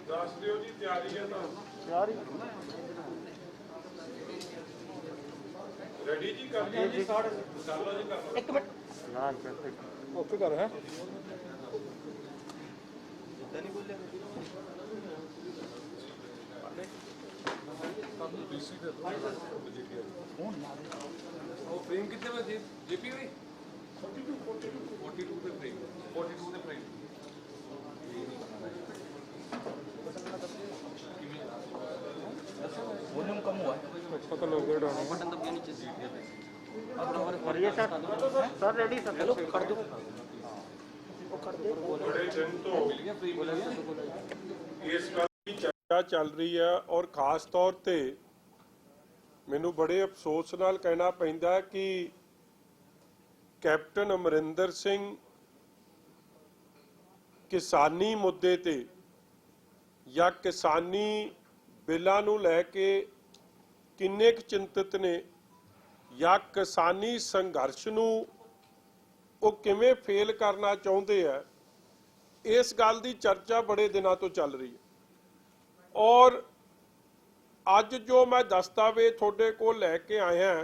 दस दियो जी तैयारी है तो रेडी जी कर लिया जी कर लो जी कर लो एक मिनट ओके कर है फ्रेम कितने में जेपी भाई 42 पे फ्रेम 42 पे फ्रेम वॉल्यूम कम हुआ है पता लोग डाउन बटन दब गया नीचे से और ये सर रेडी सर हेलो कर दो वो कर दे बड़े दिन तो इस गल की चर्चा चल रही है और खास तौर पे मैनू बड़े अफसोस नाल कहना पैंदा कि कैप्टन अमरिंदर सिंह किसानी मुद्दे ते या किसानी बिलों नूं लैके किन्ने क चिंतित ने या किसानी संघर्ष नूं वो किवें फेल करना चाहुंदे है, इस गल की चर्चा बड़े दिनों तो चल रही है। और अज जो मैं दस्तावेज थोड़े को लैके आया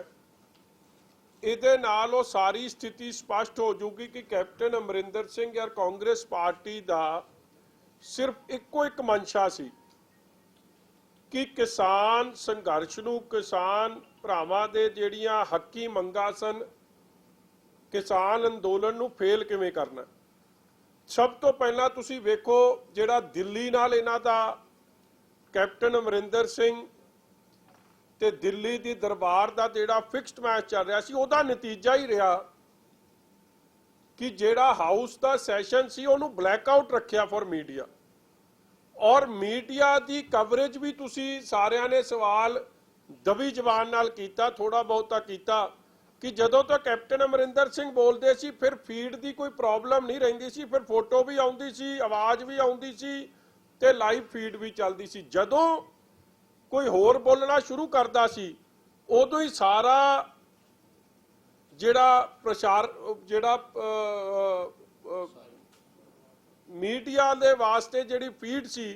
इहदे नाल वो सारी स्थिति स्पष्ट हो जूगी कि कैप्टन अमरिंदर सिंह या कांग्रेस पार्टी का सिर्फ इक्को एक मंशा सी कि किसान संघर्ष नूं किसान भरावां दे जिहड़ियां हक्की मंगां सन किसान अंदोलन नूं फेल किवें करना। सब तो पहला तुसीं वेखो जिहड़ा दिल्ली नाल इन्हां दा कैप्टन अमरिंदर सिंह ते दिल्ली दी दरबार दा जिहड़ा फिक्स्ड मैच चल रहा सी उहदा नतीजा ही रहा कि जिहड़ा हाउस दा सैशन सी उहनूं ब्लैकआउट रखिया फॉर मीडिया और मीडिया दी कवरेज भी तुसी सारिਆਂ ने सवाल दबी जबान नाल कीता थोड़ा बहुता कीता कि जदों तो कैप्टन अमरिंदर सिंह बोलते सी फिर फीड की कोई प्रॉब्लम नहीं रहिंदी सी, फिर फोटो भी आउंदी सी, आवाज़ भी आउंदी सी ते लाइव फीड भी चलती सी। जदों कोई होर बोलना शुरू करता सी उदों ही सारा जिहड़ा प्रचार जिहड़ा मीडिया दे वास्ते जिहड़ी फीड सी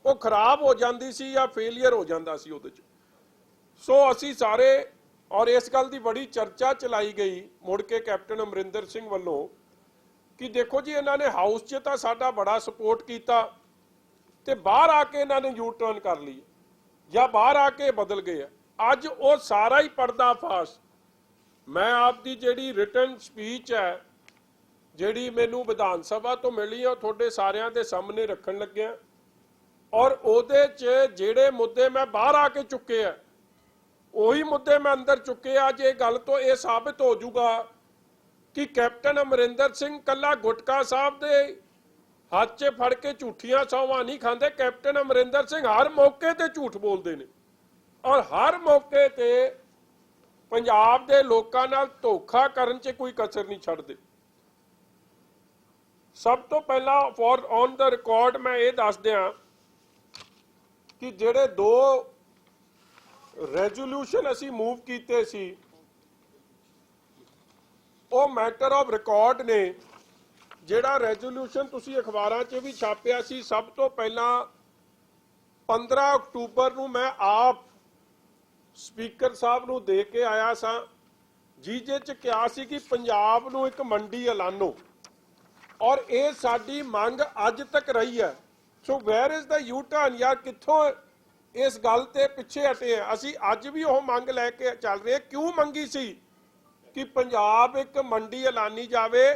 वो खराब हो जाती सी या फेलियर हो जाता सी उहदे च। सो असी सारे और इस गल की बड़ी चर्चा चलाई गई मुड़ के कैप्टन अमरिंदर सिंह वालों कि देखो जी इन्होंने हाउस च तो साडा बड़ा सपोर्ट किया ते बाहर आके इन्होंने यू टर्न कर ली या बाहर आके बदल गए। अज वो सारा ही पर्दाफाश मैं आपकी जिहड़ी रिटन स्पीच है जिहड़ी मैनू विधान सभा तो मिली है थोड़े सारिਆਂ ਦੇ सामने रखन लग्या और ਉਹਦੇ ਚ ਜਿਹੜੇ मुद्दे मैं बाहर आके चुके हैं ਉਹੀ मुद्दे मैं अंदर चुके आ। जे गल तो यह साबित हो जूगा कि कैप्टन अमरिंदर सिंह कला गुटका साहब दे हाथ च फड़ के झूठियां सौवां नहीं खांदे। कैप्टन अमरिंदर सिंह हर मौके ते झूठ बोलते हैं और हर मौके ते पंजाब दे लोकां नाल धोखा करन च कोई कसर नहीं छड्डदे। सब तो पहला फॉर ऑन द रिकॉर्ड मैं ये दस दियां कि जिहड़े दो रेजोल्यूशन असी मूव कीते सी वो मैटर ऑफ रिकॉर्ड ने। जिहड़ा रेजोल्यूशन तुसी अखबारां च भी छापिया सी सब तो पहला 15 अक्तूबर नूं मैं आप स्पीकर साहब नूं दे के आया सा जिहदे च कहा सी कि पंजाब नूं एक मंडी ऐलानो और ये साडी मंग अज तक रही है। So where is the U turn यार कित्थों इस गल ते पिछे हटे हैं। असी अज भी वो मंग लैके चल रहे क्यों मंगी सी कि पंजाब एक मंडी ऐलानी जावे।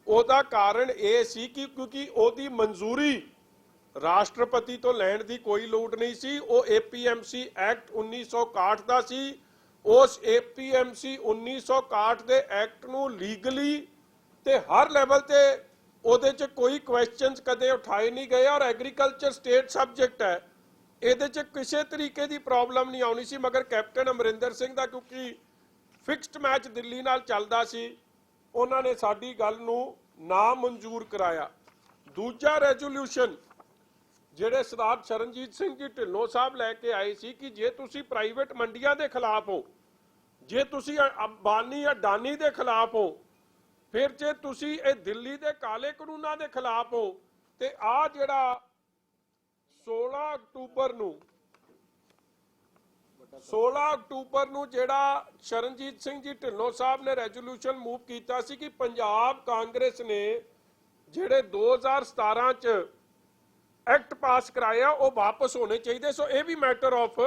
ਉਹਦਾ कारण ये सी कि क्योंकि ਉਹਦੀ मंजूरी राष्ट्रपति तो लैण दी कोई लोड़ नहीं सी। वो APMC एक्ट 1961 ਦਾ ਸੀ। उस APMC 1961 ਦੇ एक्ट ਨੂੰ लीगली ते हर लैवल ते ਉਹਦੇ ਚ कोई क्वेश्चनस कदे उठाए नहीं गए और एग्रीकल्चर स्टेट सबजैक्ट है ਇਹਦੇ ਚ ਕਿਸੇ तरीके की प्रॉब्लम नहीं आनी सी। मगर कैप्टन अमरिंदर सिंह का क्योंकि फिक्स्ड मैच दिल्ली नाल चलदा सी उन्होंने साडी गल नूं ना मंजूर कराया। दूजा रेजोल्यूशन जिहड़े सरदार शरणजीत सिंह जी ढिल्लों साहब लैके आए सी कि जे तुसी प्राइवेट मंडियां दे खिलाफ हो जे तुसी अंबानी अडानी दे खिलाफ हो फिर जे तुसी दिल्ली दे काले कानूनां दे खिलाफ हो ਤੇ ਆ ਜਿਹੜਾ 16 ਅਕਤੂਬਰ ਨੂੰ ਜਿਹੜਾ ਸ਼ਰਨਜੀਤ ਸਿੰਘ ਜੀ ਢਿੱਲੋਂ ਸਾਹਿਬ ਨੇ ਰੈਜ਼ੋਲੂਸ਼ਨ ਮੂਵ ਕੀਤਾ ਸੀ ਕਿ ਪੰਜਾਬ ਕਾਂਗਰਸ ਨੇ ਜਿਹੜੇ 2017 ਚ ਐਕਟ ਪਾਸ ਕਰਾਇਆ ਉਹ ਵਾਪਸ ਹੋਣੇ ਚਾਹੀਦੇ। ਸੋ ਇਹ ਵੀ ਮੈਟਰ ਆਫ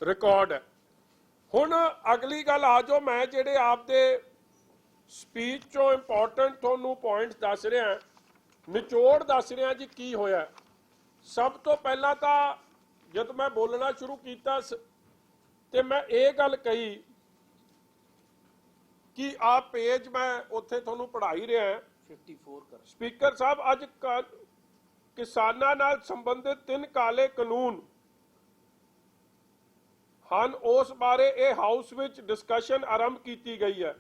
ਰਿਕਾਰਡ ਹੈ। ਹੁਣ ਅਗਲੀ ਗੱਲ ਆ ਜਾਓ, ਮੈਂ ਜਿਹੜੇ ਆਪਦੇ ਸਪੀਚ ਚੋਂ ਇੰਪੋਰਟੈਂਟ ਤੁਹਾਨੂੰ ਪੁਆਇੰਟ ਦੱਸ ਰਿਹਾ, ਨਿਚੋੜ ਦੱਸ ਰਿਹਾ ਜੀ ਕੀ ਹੋਇਆ। ਸਭ ਤੋਂ ਪਹਿਲਾਂ ਤਾਂ ਜਦ ਮੈਂ ਬੋਲਣਾ ਸ਼ੁਰੂ ਕੀਤਾ ਤੇ ਮੈਂ ਇਹ ਗੱਲ ਕਹੀ ਕਿ ਆ ਪੇਜ ਮੈਂ ਉੱਥੇ ਤੁਹਾਨੂੰ ਪੜ੍ਹਾ ਹੀ ਰਿਹਾ 54 ਕਰ ਸਪੀਕਰ ਸਾਹਿਬ, ਅੱਜ ਕਿਸਾਨਾਂ ਨਾਲ ਸੰਬੰਧਿਤ 3 ਕਾਲੇ ਕਾਨੂੰਨ ਹਨ, ਉਸ ਬਾਰੇ ਇਹ ਹਾਊਸ ਵਿੱਚ ਡਿਸਕਸ਼ਨ ਆਰੰਭ ਕੀਤੀ ਗਈ ਹੈ।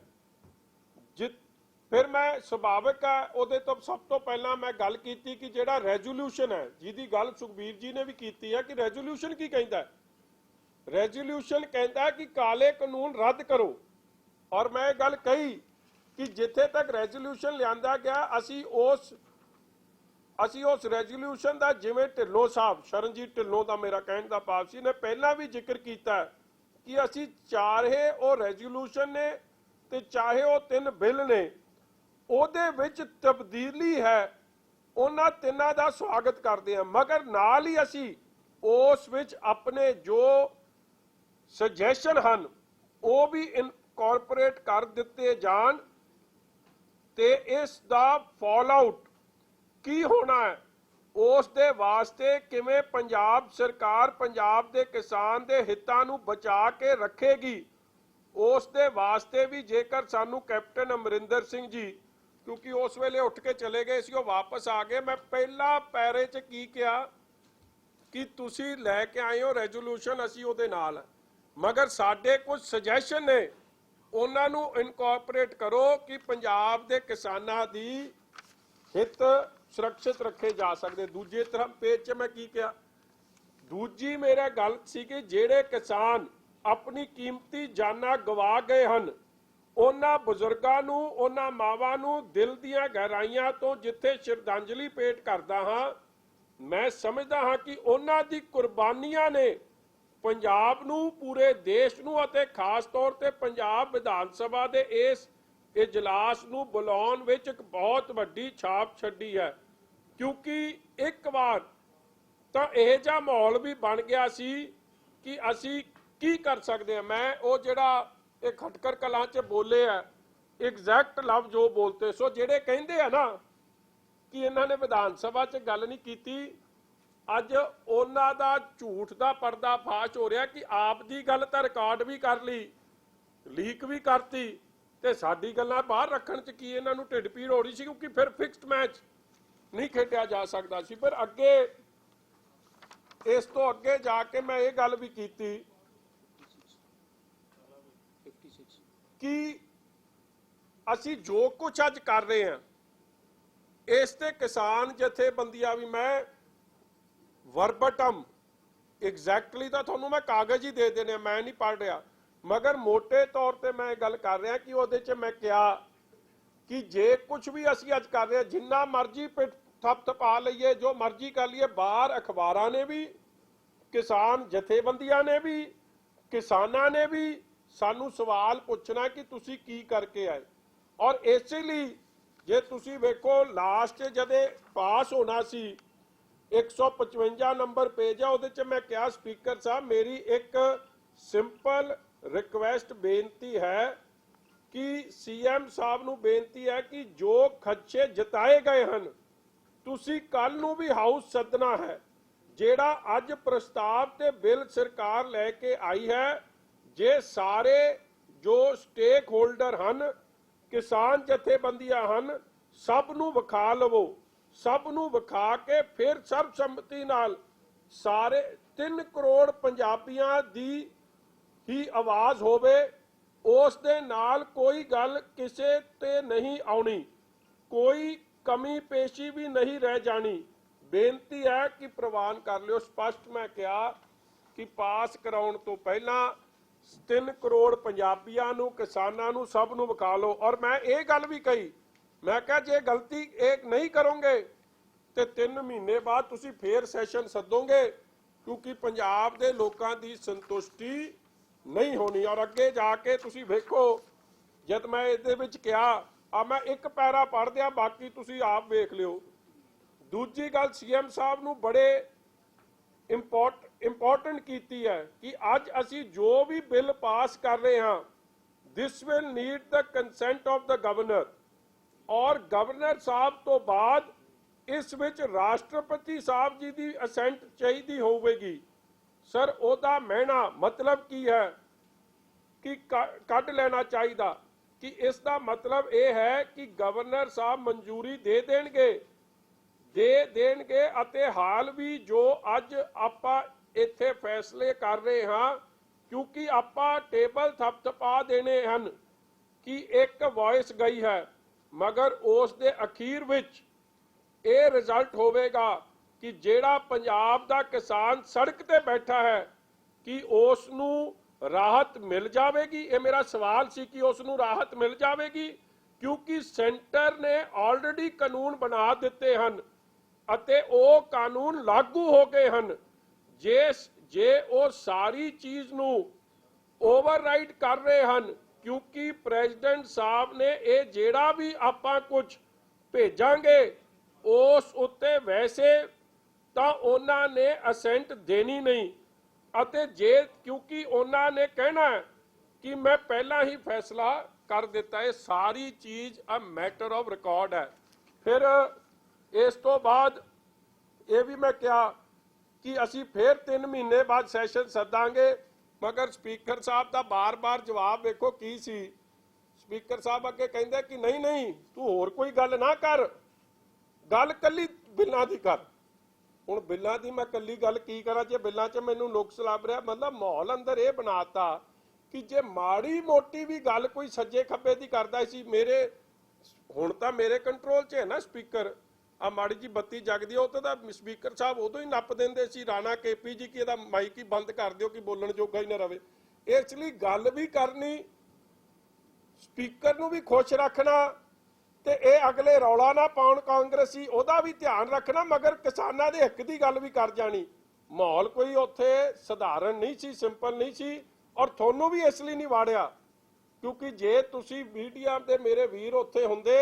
ਫਿਰ ਮੈਂ ਸੁਭਾਵਿਕ ਹੈ ਉਹਦੇ ਤੋਂ ਸਭ ਤੋਂ ਪਹਿਲਾਂ ਮੈਂ ਗੱਲ ਕੀਤੀ ਕਿ ਜਿਹੜਾ ਰੈਜ਼ੋਲੂਸ਼ਨ ਹੈ, ਜਿਹਦੀ ਗੱਲ ਸੁਖਬੀਰ ਜੀ ਨੇ ਵੀ ਕੀਤੀ ਹੈ ਕਿ ਰੈਜ਼ੋਲੂਸ਼ਨ ਕੀ ਕਹਿੰਦਾ। ਰੈਜ਼ੋਲੂਸ਼ਨ ਕਹਿੰਦਾ ਕਿ ਕਾਲੇ ਕਾਨੂੰਨ ਰੱਦ ਕਰੋ। ਔਰ ਮੈਂ ਇਹ ਗੱਲ ਕਹੀ ਕਿ ਜਿੱਥੇ ਤੱਕ ਰੈਜ਼ੋਲੂਸ਼ਨ ਲਿਆਂਦਾ ਗਿਆ ਅਸੀਂ ਉਸ ਰੈਜ਼ੋਲੂਸ਼ਨ ਦਾ, ਜਿਵੇਂ ਢਿੱਲੋਂ ਸਾਹਿਬ, ਸ਼ਰਨਜੀਤ ਢਿੱਲੋਂ ਦਾ ਮੇਰਾ ਕਹਿਣ ਦਾ ਭਾਵ ਸੀ, ਨੇ ਪਹਿਲਾਂ ਵੀ ਜ਼ਿਕਰ ਕੀਤਾ ਕਿ ਅਸੀਂ ਚਾਹੇ ਉਹ ਰੈਜ਼ੋਲੂਸ਼ਨ ਨੇ ਤੇ ਚਾਹੇ ਉਹ 3 ਬਿੱਲ ਨੇ, ਉਹਦੇ ਵਿੱਚ ਤਬਦੀਲੀ ਹੈ, ਉਹਨਾਂ ਤਿੰਨਾਂ ਦਾ ਸਵਾਗਤ ਕਰਦੇ ਹਾਂ, ਮਗਰ ਨਾਲ ਹੀ ਅਸੀਂ ਉਸ ਵਿੱਚ ਆਪਣੇ ਜੋ ਸੁਜੈਸ਼ਨ ਹਨ ਉਹ ਵੀ ਇਨਕੋਰਪੋਰੇਟ ਕਰ ਦਿੱਤੇ ਜਾਣ ਤੇ ਇਸ ਦਾ ਫਾਲ ਆਊਟ ਕੀ ਹੋਣਾ ਹੈ, ਉਸ ਦੇ ਵਾਸਤੇ ਕਿਵੇਂ ਪੰਜਾਬ ਸਰਕਾਰ ਪੰਜਾਬ ਦੇ ਕਿਸਾਨ ਦੇ ਹਿੱਤਾਂ ਨੂੰ ਬਚਾ ਕੇ ਰੱਖੇਗੀ, ਉਸ ਦੇ ਵਾਸਤੇ ਵੀ ਜੇਕਰ ਸਾਨੂੰ ਕੈਪਟਨ ਅਮਰਿੰਦਰ ਸਿੰਘ ਜੀ, ਕਿਉਂਕਿ ਉਸ ਵੇਲੇ ਉੱਠ ਕੇ ਚਲੇ ਗਏ ਸੀ, ਉਹ ਵਾਪਸ ਆ ਗਏ, ਮੈਂ ਪਹਿਲਾ ਪੈਰੇ 'ਚ ਕੀ ਕਿਹਾ ਕਿ ਤੁਸੀਂ ਲੈ ਕੇ ਆਏ ਹੋ ਰੈਜ਼ੋਲੂਸ਼ਨ, ਅਸੀਂ ਉਹਦੇ ਨਾਲ, ਮਗਰ ਸਾਡੇ ਕੁਝ ਸੁਜੈਸ਼ਨ ਨੇ, ਉਹਨਾਂ ਨੂੰ ਇਨਕੋਰਪੋਰੇਟ ਕਰੋ ਕਿ ਪੰਜਾਬ ਦੇ ਕਿਸਾਨਾਂ ਦੀ ਹਿੱਤ ਸੁਰੱਖਿਅਤ ਰੱਖੇ ਜਾ ਸਕਦੇ। ਦੂਜੇ ਤਰ੍ਹਾਂ ਪੇਜ 'ਚ ਮੈਂ ਕੀ ਕਿਹਾ, ਦੂਜੀ ਮੇਰੇ ਗੱਲ ਸੀ ਕਿ ਜਿਹੜੇ ਕਿਸਾਨ ਆਪਣੀ ਕੀਮਤੀ ਜਾਨਾਂ ਗਵਾ ਗਏ ਹਨ, ਉਹਨਾਂ ਬਜ਼ੁਰਗਾਂ ਨੂੰ, ਉਹਨਾਂ ਮਾਵਾਂ ਨੂੰ ਦਿਲ ਦੀਆਂ ਗਹਿਰਾਈਆਂ ਤੋਂ ਜਿੱਥੇ ਸ਼ਰਧਾਂਜਲੀ ਭੇਟ ਕਰਦਾ ਹਾਂ, ਮੈਂ ਸਮਝਦਾ ਹਾਂ ਕਿ ਉਹਨਾਂ ਦੀ ਕੁਰਬਾਨੀਆਂ ਨੇ ਪੰਜਾਬ ਨੂੰ, ਪੂਰੇ ਦੇਸ਼ ਨੂੰ ਅਤੇ ਖਾਸ ਤੌਰ ਤੇ ਪੰਜਾਬ ਵਿਧਾਨ ਸਭਾ ਦੇ ਇਸ ਇਜਲਾਸ ਨੂੰ ਬੁਲਾਉਣ ਵਿੱਚ ਇੱਕ ਬਹੁਤ ਵੱਡੀ ਛਾਪ ਛੱਡੀ ਹੈ। ਕਿਉਂਕਿ ਇੱਕ ਵਾਰ ਤਾਂ ਇਹ ਜਿਹਾ ਮਾਹੌਲ ਵੀ ਬਣ ਗਿਆ ਸੀ ਕਿ ਅਸੀਂ ਕੀ ਕਰ ਸਕਦੇ ਹਾਂ। ਮੈਂ ਉਹ ਜਿਹੜਾ ਇਹ ਖਟਕਰ ਕਲਾਂ 'ਚ ਬੋਲੇ ਆ ਐਗਜ਼ੈਕਟ ਲਫ਼ਜ਼ ਜੋ ਬੋਲਤੇ, ਸੋ ਜਿਹੜੇ ਕਹਿੰਦੇ ਆ ਨਾ ਕਿ ਇਹਨਾਂ ਨੇ ਵਿਧਾਨ ਸਭਾ 'ਚ ਗੱਲ ਨਹੀਂ ਕੀਤੀ, ਅੱਜ ਉਹਨਾਂ ਦਾ ਝੂਠ ਦਾ ਪਰਦਾ ਫਾਸ਼ ਹੋ ਰਿਹਾ ਕਿ ਆਪ ਦੀ ਗੱਲ ਤਾਂ ਰਿਕਾਰਡ ਵੀ ਕਰ ਲਈ, ਲੀਕ ਵੀ ਕਰਤੀ, ਤੇ ਸਾਡੀ ਗੱਲਾਂ ਬਾਹਰ ਰੱਖਣ 'ਚ ਕੀ ਇਹਨਾਂ ਨੂੰ ਢਿੱਡ ਪੀੜ ਹੋ ਰਹੀ ਸੀ, ਕਿਉਂਕਿ ਫਿਰ ਫਿਕਸਡ ਮੈਚ ਨਹੀਂ ਖੇਡਿਆ ਜਾ ਸਕਦਾ ਸੀ। ਪਰ ਅੱਗੇ ਇਸ ਤੋਂ ਅੱਗੇ ਜਾ ਕੇ ਮੈਂ ਇਹ ਗੱਲ ਵੀ ਕੀਤੀ 56 ਕਿ ਅਸੀਂ ਜੋ ਕੁਝ ਅੱਜ ਕਰ ਰਹੇ ਹਾਂ ਇਸ ਤੇ ਕਿਸਾਨ ਜਥੇਬੰਦੀਆਂ ਵੀ, ਮੈਂ ਵਰਬਟਮ ਐਗਜ਼ੈਕਟਲੀ ਤਾਂ ਤੁਹਾਨੂੰ ਮੈਂ ਕਾਗਜ਼ ਹੀ ਦੇ ਦੇਣੇ, ਮੈਂ ਨਹੀਂ ਪੜ੍ਹ ਰਿਹਾ, ਮਗਰ ਮੋਟੇ ਤੌਰ ਤੇ ਮੈਂ ਇਹ ਗੱਲ ਕਰ ਰਿਹਾ ਕਿ ਉਹਦੇ 'ਚ ਮੈਂ ਕਿਹਾ ਕਿ ਜੇ ਕੁਝ ਵੀ ਅਸੀਂ ਅੱਜ ਕਰ ਰਹੇ ਹਾਂ, ਜਿੰਨਾ ਮਰਜ਼ੀ ਥਪਥਪਾ ਲਈਏ, ਜੋ ਮਰਜ਼ੀ ਕਰ ਲਈਏ, ਬਾਹਰ ਅਖਬਾਰਾਂ ਨੇ ਵੀ, ਕਿਸਾਨ ਜਥੇਬੰਦੀਆਂ ਨੇ ਵੀ, ਕਿਸਾਨਾਂ ਨੇ ਵੀ ਸਾਨੂੰ ਸਵਾਲ ਪੁੱਛਣਾ ਕਿ ਤੁਸੀਂ ਕੀ ਕਰਕੇ ਆਏ। ਔਰ ਇਸੇ ਲਈ ਜੇ ਤੁਸੀਂ ਵੇਖੋ ਲਾਸਟ ਜਦੇ ਪਾਸ ਹੋਣਾ ਸੀ 155 ਨੰਬਰ ਪੇਜ ਆ, ਉਹਦੇ 'ਚ ਮੈਂ ਕਿਹਾ ਸਪੀਕਰ ਸਾਹਿਬ ਮੇਰੀ ਇੱਕ ਸਿੰਪਲ ਰਿਕੁਐਸਟ ਬੇਨਤੀ ਹੈ ਕਿ ਸੀਐਮ ਸਾਹਿਬ ਨੂੰ ਬੇਨਤੀ ਹੈ ਕਿ ਜੋ ਖਦਸ਼ੇ ਜਤਾਏ ਗਏ ਹਨ ਤੁਸੀਂ ਕੱਲ ਨੂੰ ਵੀ ਹਾਊਸ ਸੱਦਣਾ ਹੈ। ਜਿਹੜਾ ਅੱਜ ਪ੍ਰਸਤਾਵ ਤੇ ਬਿੱਲ ਸਰਕਾਰ ਲੈ ਕੇ ਆਈ ਹੈ, ਜੇ ਸਾਰੇ ਜੋ ਸਟੇਕ ਹੋਲਡਰ ਹਨ, ਕਿਸਾਨ ਜਥੇਬੰਦੀਆਂ ਹਨ, ਸਭ ਨੂੰ ਵਿਖਾ ਲਵੋ, ਸਭ ਨੂੰ ਵਿਖਾ ਕੇ ਫਿਰ ਸਰਬਸੰਮਤੀ ਨਾਲ ਸਾਰੇ 3 ਕਰੋੜ ਪੰਜਾਬੀਆਂ ਦੀ ਹੀ ਆਵਾਜ਼ ਹੋਵੇ, ਉਸ ਦੇ ਨਾਲ ਕੋਈ ਗੱਲ ਕਿਸੇ ਤੇ ਨਹੀਂ ਆਉਣੀ, ਕੋਈ ਕਮੀ ਪੇਸ਼ੀ ਵੀ ਨਹੀਂ ਰਹਿ ਜਾਣੀ। ਬੇਨਤੀ ਹੈ ਕਿ ਪ੍ਰਵਾਨ ਕਰ ਲਿਓ। ਸਪਸ਼ਟ ਮੈਂ ਕਿਹਾ ਕਿ ਪਾਸ ਕਰਾਉਣ ਤੋਂ ਪਹਿਲਾਂ 3 ਕਰੋੜ ਪੰਜਾਬੀਆਂ ਨੂੰ, ਕਿਸਾਨਾਂ ਨੂੰ, ਸਭ ਨੂੰ ਵਿਖਾ ਲਓ। ਔਰ ਮੈਂ ਇਹ ਗੱਲ ਵੀ ਕਹੀ, ਮੈਂ ਕਿਹਾ ਜੇ ਗਲਤੀ ਇਹ ਨਹੀਂ ਕਰੋਗੇ ਤੇ 3 ਮਹੀਨੇ ਬਾਅਦ ਤੁਸੀਂ ਫੇਰ ਸੈਸ਼ਨ ਸੱਦੋਗੇ, ਕਿਉਂਕਿ ਪੰਜਾਬ ਦੇ ਲੋਕਾਂ ਦੀ ਸੰਤੁਸ਼ਟੀ ਨਹੀਂ ਹੋਣੀ। ਔਰ ਅੱਗੇ ਜਾ ਕੇ ਤੁਸੀਂ ਵੇਖੋ, ਜਦ ਮੈਂ ਇਹਦੇ ਵਿੱਚ ਕਿਹਾ ਆ, ਮੈਂ ਇੱਕ ਪੈਰਾ ਪੜ੍ਹ ਦਿਆਂ, ਬਾਕੀ ਤੁਸੀਂ ਆਪ ਵੇਖ ਲਿਓ। ਦੂਜੀ ਗੱਲ ਸੀਐਮ ਸਾਹਿਬ ਨੂੰ ਬੜੇ ਇੰਪੋਰਟੈਂਟ ਕੀਤੀ ਹੈ ਕਿ ਅੱਜ ਅਸੀਂ ਜੋ ਵੀ ਬਿੱਲ ਪਾਸ ਕਰ ਰਹੇ ਹਾਂ, this will need the consent of the governor, ਔਰ ਗਵਰਨਰ ਸਾਹਿਬ ਤੋਂ ਬਾਅਦ ਇਸ ਵਿੱਚ ਰਾਸ਼ਟਰਪਤੀ ਸਾਹਿਬ ਜੀ ਦੀ ਅਸੈਂਟ ਚਾਹੀਦੀ ਹੋਵੇਗੀ। ਸਰ, ਉਹਦਾ ਮਹਿਣਾ ਮਤਲਬ ਕੀ ਹੈ ਕਿ ਕੱਢ ਲੈਣਾ ਚਾਹੀਦਾ, ਕਿ ਇਸ ਦਾ ਮਤਲਬ ਇਹ ਹੈ ਕਿ ਗਵਰਨਰ ਸਾਹਿਬ ਮਨਜ਼ੂਰੀ ਦੇ ਦੇਣਗੇ ਅਤੇ ਹਾਲ ਵੀ ਜੋ ਅੱਜ ਆਪਾਂ ਇੱਥੇ ਫੈਸਲੇ ਕਰ ਰਹੇ ਹਾਂ, ਕਿਉਂਕਿ ਆਪਾਂ ਟੇਬਲ ਥਪਥਪਾ ਦੇਣੇ ਹਨ ਕਿ ਇੱਕ ਵੌਇਸ ਗਈ ਹੈ, ਮਗਰ ਉਸ ਦੇ ਅਖੀਰ ਵਿੱਚ ਇਹ ਰਿਜ਼ਲਟ ਹੋਵੇਗਾ ਕਿ ਜਿਹੜਾ ਪੰਜਾਬ ਦਾ ਕਿਸਾਨ ਸੜਕ ਤੇ ਬੈਠਾ ਹੈ ਕਿ ਉਸ ਨੂੰ ਰਾਹਤ ਮਿਲ ਜਾਵੇਗੀ। ਇਹ ਮੇਰਾ ਸਵਾਲ ਸੀ ਕਿ ਉਸ ਨੂੰ ਰਾਹਤ ਮਿਲ ਜਾਵੇਗੀ, ਕਿਉਂਕਿ ਸੈਂਟਰ ਨੇ ਆਲਰੇਡੀ ਕਾਨੂੰਨ ਬਣਾ ਦਿੱਤੇ ਹਨ ਅਤੇ ਉਹ ਕਾਨੂੰਨ ਲਾਗੂ ਹੋ ਗਏ ਹਨ। ਜੇ ਉਹ ਸਾਰੀ ਚੀਜ਼ ਨੂੰ ਓਵਰਰਾਈਡ ਕਰ ਰਹੇ ਹਨ, ਕਿਉਂਕਿ ਪ੍ਰੈਜ਼ੀਡੈਂਟ ਸਾਹਿਬ ਨੇ ਇਹ ਜਿਹੜਾ ਵੀ ਆਪਾਂ ਕੁਝ ਭੇਜਾਂਗੇ ਉਸ ਉੱਤੇ ਵੈਸੇ ਤਾਂ ਉਹਨਾਂ ਨੇ ਅਸੈਂਟ ਦੇਣੀ ਨਹੀਂ, ਅਤੇ ਜੇ ਕਿਉਂਕਿ ਉਹਨਾਂ ਨੇ ਕਹਿਣਾ ਕਿ ਮੈਂ ਪਹਿਲਾਂ ਹੀ ਫੈਸਲਾ ਕਰ ਦਿੱਤਾ। ਇਹ ਸਾਰੀ ਚੀਜ਼ ਅ ਮੈਟਰ ਆਫ ਰਿਕਾਰਡ ਹੈ। ਫਿਰ ਇਸ ਤੋਂ ਬਾਅਦ ਇਹ ਵੀ ਮੈਂ ਕਿਹਾ ਕਿ ਅਸੀਂ ਫਿਰ 3 ਮਹੀਨੇ ਬਾਅਦ ਸੈਸ਼ਨ ਸੱਦਾਂਗੇ, ਮਗਰ ਸਪੀਕਰ ਸਾਹਿਬ ਦਾ ਬਾਰ-ਬਾਰ ਜਵਾਬ ਵੇਖੋ ਕੀ ਸੀ। ਸਪੀਕਰ ਸਾਹਿਬ ਅੱਗੇ ਕਹਿੰਦੇ ਕਿ ਨਹੀਂ ਤੂੰ ਹੋਰ ਕੋਈ ਗੱਲ ਨਾ ਕਰ, ਗੱਲ ਕੱਲੀ ਬਿੱਲਾਂ ਦੀ ਕਰ। ਹੁਣ ਬਿੱਲਾਂ ਦੀ ਮੈਂ ਕੱਲੀ ਗੱਲ ਕੀ ਕਰਾਂ ਜੇ ਬਿੱਲਾਂ 'ਚ ਮੈਨੂੰ ਨੁਕਸ ਲੱਭ ਰਿਹਾ। ਮਤਲਬ ਮਾਹੌਲ ਅੰਦਰ ਇਹ ਬਣਾਤਾ ਕਿ ਜੇ ਮਾੜੀ ਮੋਟੀ ਵੀ ਗੱਲ ਕੋਈ ਸੱਜੇ ਖੱਬੇ ਦੀ ਕਰਦਾ ਸੀ, ਹੁਣ ਤਾਂ ਮੇਰੇ ਕੰਟਰੋਲ 'ਚ ਹੈ ਨਾ ਸਪੀਕਰ, ਆ ਮਾੜੀ ਜੀ ਬੱਤੀ ਜਗਦੀ ਉਹ ਤਾਂ ਸਪੀਕਰ ਸਾਹਿਬ ਉਦੋਂ ਹੀ ਨੱਪ ਦਿੰਦੇ ਸੀ, ਰਾਣਾ ਕੇਪੀ ਜੀ, ਕਿ ਇਹਦਾ ਮਾਈਕ ਹੀ ਬੰਦ ਕਰ ਦਿਓ ਕਿ ਬੋਲਣ ਜੋਗਾ ਹੀ ਨਾ ਰਵੇ। ਇਸ ਲਈ ਗੱਲ ਵੀ ਕਰਨੀ, ਸਪੀਕਰ ਨੂੰ ਵੀ ਖੁਸ਼ ਰੱਖਣਾ, ਤੇ ਇਹ ਅਗਲੇ ਰੌਲਾ ਨਾ ਪਾਉਣ ਕਾਂਗਰਸੀ, ਉਹਦਾ ਵੀ ਧਿਆਨ ਰੱਖਣਾ, ਮਗਰ ਕਿਸਾਨਾਂ ਦੇ ਹੱਕ ਦੀ ਗੱਲ ਵੀ ਕਰ ਜਾਣੀ। ਮਾਹੌਲ ਕੋਈ ਉੱਥੇ ਸਧਾਰਨ ਨਹੀਂ ਸੀ, ਸਿੰਪਲ ਨਹੀਂ ਸੀ, ਔਰ ਤੁਹਾਨੂੰ ਵੀ ਇਸ ਲਈ ਨਹੀਂ ਵਾੜਿਆ ਕਿਉਂਕਿ ਜੇ ਤੁਸੀਂ ਮੀਡੀਆ ਦੇ ਮੇਰੇ ਵੀਰ ਉੱਥੇ ਹੁੰਦੇ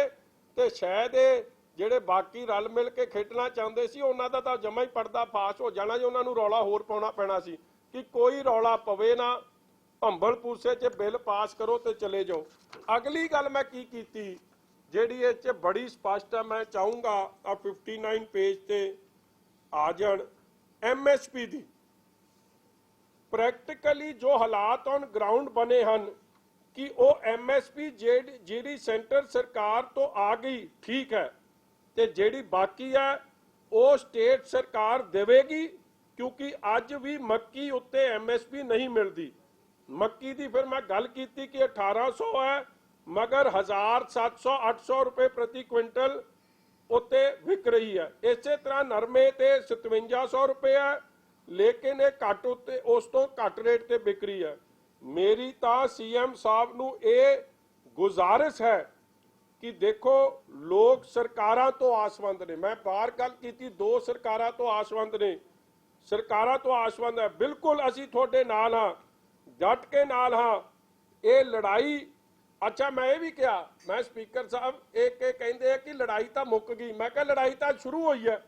ਤੇ ਸ਼ਾਇਦ ਇਹ ਜਿਹੜੇ ਬਾਕੀ ਰਲ ਮਿਲ ਕੇ ਖੇਡਣਾ ਚਾਹੁੰਦੇ ਸੀ ਉਹਨਾਂ ਦਾ ਤਾਂ ਜਮਾ ਹੀ ਪਰਦਾ ਫਾਸ਼ ਹੋ ਜਾਣਾ ਜੀ। ਉਹਨਾਂ ਨੂੰ ਰੌਲਾ ਹੋਰ ਪਾਉਣਾ ਪੈਣਾ ਸੀ ਕਿ ਕੋਈ ਰੌਲਾ ਪਵੇ ਨਾ, ਭੰਬਲ ਪੂਸੇ 'ਚ ਬਿੱਲ ਪਾਸ ਕਰੋ ਤੇ ਚਲੇ ਜਾਓ। ਅਗਲੀ ਗੱਲ ਮੈਂ ਕੀ ਕੀਤੀ ਜਿਹੜੀ ਇਹ 'ਚ ਬੜੀ ਸਪਸ਼ਟ ਹੈ, ਮੈਂ ਚਾਹੂੰਗਾ ਆ 59 ਪੇਜ ਤੇ ਆ ਜਾਣ। MSP ਦੀ ਪ੍ਰੈਕਟੀਕਲੀ ਜੋ ਹਾਲਾਤ ਔਨ ਗਰਾਊਂਡ ਬਣੇ ਹਨ ਕਿ ਉਹ MSP ਜਿਹੜੀ ਸੈਂਟਰ ਸਰਕਾਰ ਤੋਂ ਆ ਗਈ ਠੀਕ ਹੈ, ਤੇ ਜਿਹੜੀ ਬਾਕੀ ਹੈ ਉਹ ਸਟੇਟ ਸਰਕਾਰ ਦੇਵੇਗੀ, ਕਿਉਂਕਿ ਅੱਜ ਵੀ ਮੱਕੀ ਉੱਤੇ MSP ਨਹੀਂ ਮਿਲਦੀ। ਮੱਕੀ ਦੀ ਫਿਰ ਮੈਂ ਗੱਲ ਕੀਤੀ ਕਿ 1800 ਹੈ, ਮਗਰ 1700 800 ਰੁਪਏ ਪ੍ਰਤੀ ਕੁਇੰਟਲ ਉੱਤੇ ਵਿਕ ਰਹੀ ਹੈ। ਇਸੇ ਤਰ੍ਹਾਂ ਨਰਮੇ ਤੇ 5700 ਰੁਪਏ ਹੈ, ਲੇਕਿਨ ਇਹ ਘੱਟ ਉੱਤੇ ਉਸ ਤੋਂ ਘੱਟ ਰੇਟ ਤੇ ਵਿਕ ਰਹੀ ਹੈ। ਮੇਰੀ ਤਾਂ CM ਸਾਹਿਬ ਨੂੰ ਇਹ ਗੁਜ਼ਾਰਿਸ਼ ਹੈ ਕਿ ਦੇਖੋ ਲੋਕ ਸਰਕਾਰਾਂ ਤੋਂ ਆਸਵੰਦ ਨੇ, ਮੈਂ ਬਾਹਰ ਗੱਲ ਕੀਤੀ 2 ਸਰਕਾਰਾਂ ਤੋਂ ਆਸਵੰਦ ਨੇ, ਸਰਕਾਰਾਂ ਤੋਂ ਆਸਵੰਦ ਹੈ। ਬਿਲਕੁਲ ਅਸੀਂ ਤੁਹਾਡੇ ਨਾਲ ਹਾਂ, ਡਟ ਕੇ ਨਾਲ ਹਾਂ। ਇਹ ਲੜਾਈ, ਅੱਛਾ ਮੈਂ ਇਹ ਵੀ ਕਿਹਾ, ਮੈਂ ਸਪੀਕਰ ਸਾਹਿਬ ਇਹ ਕਹਿੰਦੇ ਆ ਕਿ ਲੜਾਈ ਤਾਂ ਮੁੱਕ ਗਈ, ਮੈਂ ਕਿਹਾ ਲੜਾਈ ਤਾਂ ਸ਼ੁਰੂ ਹੋਈ ਹੈ।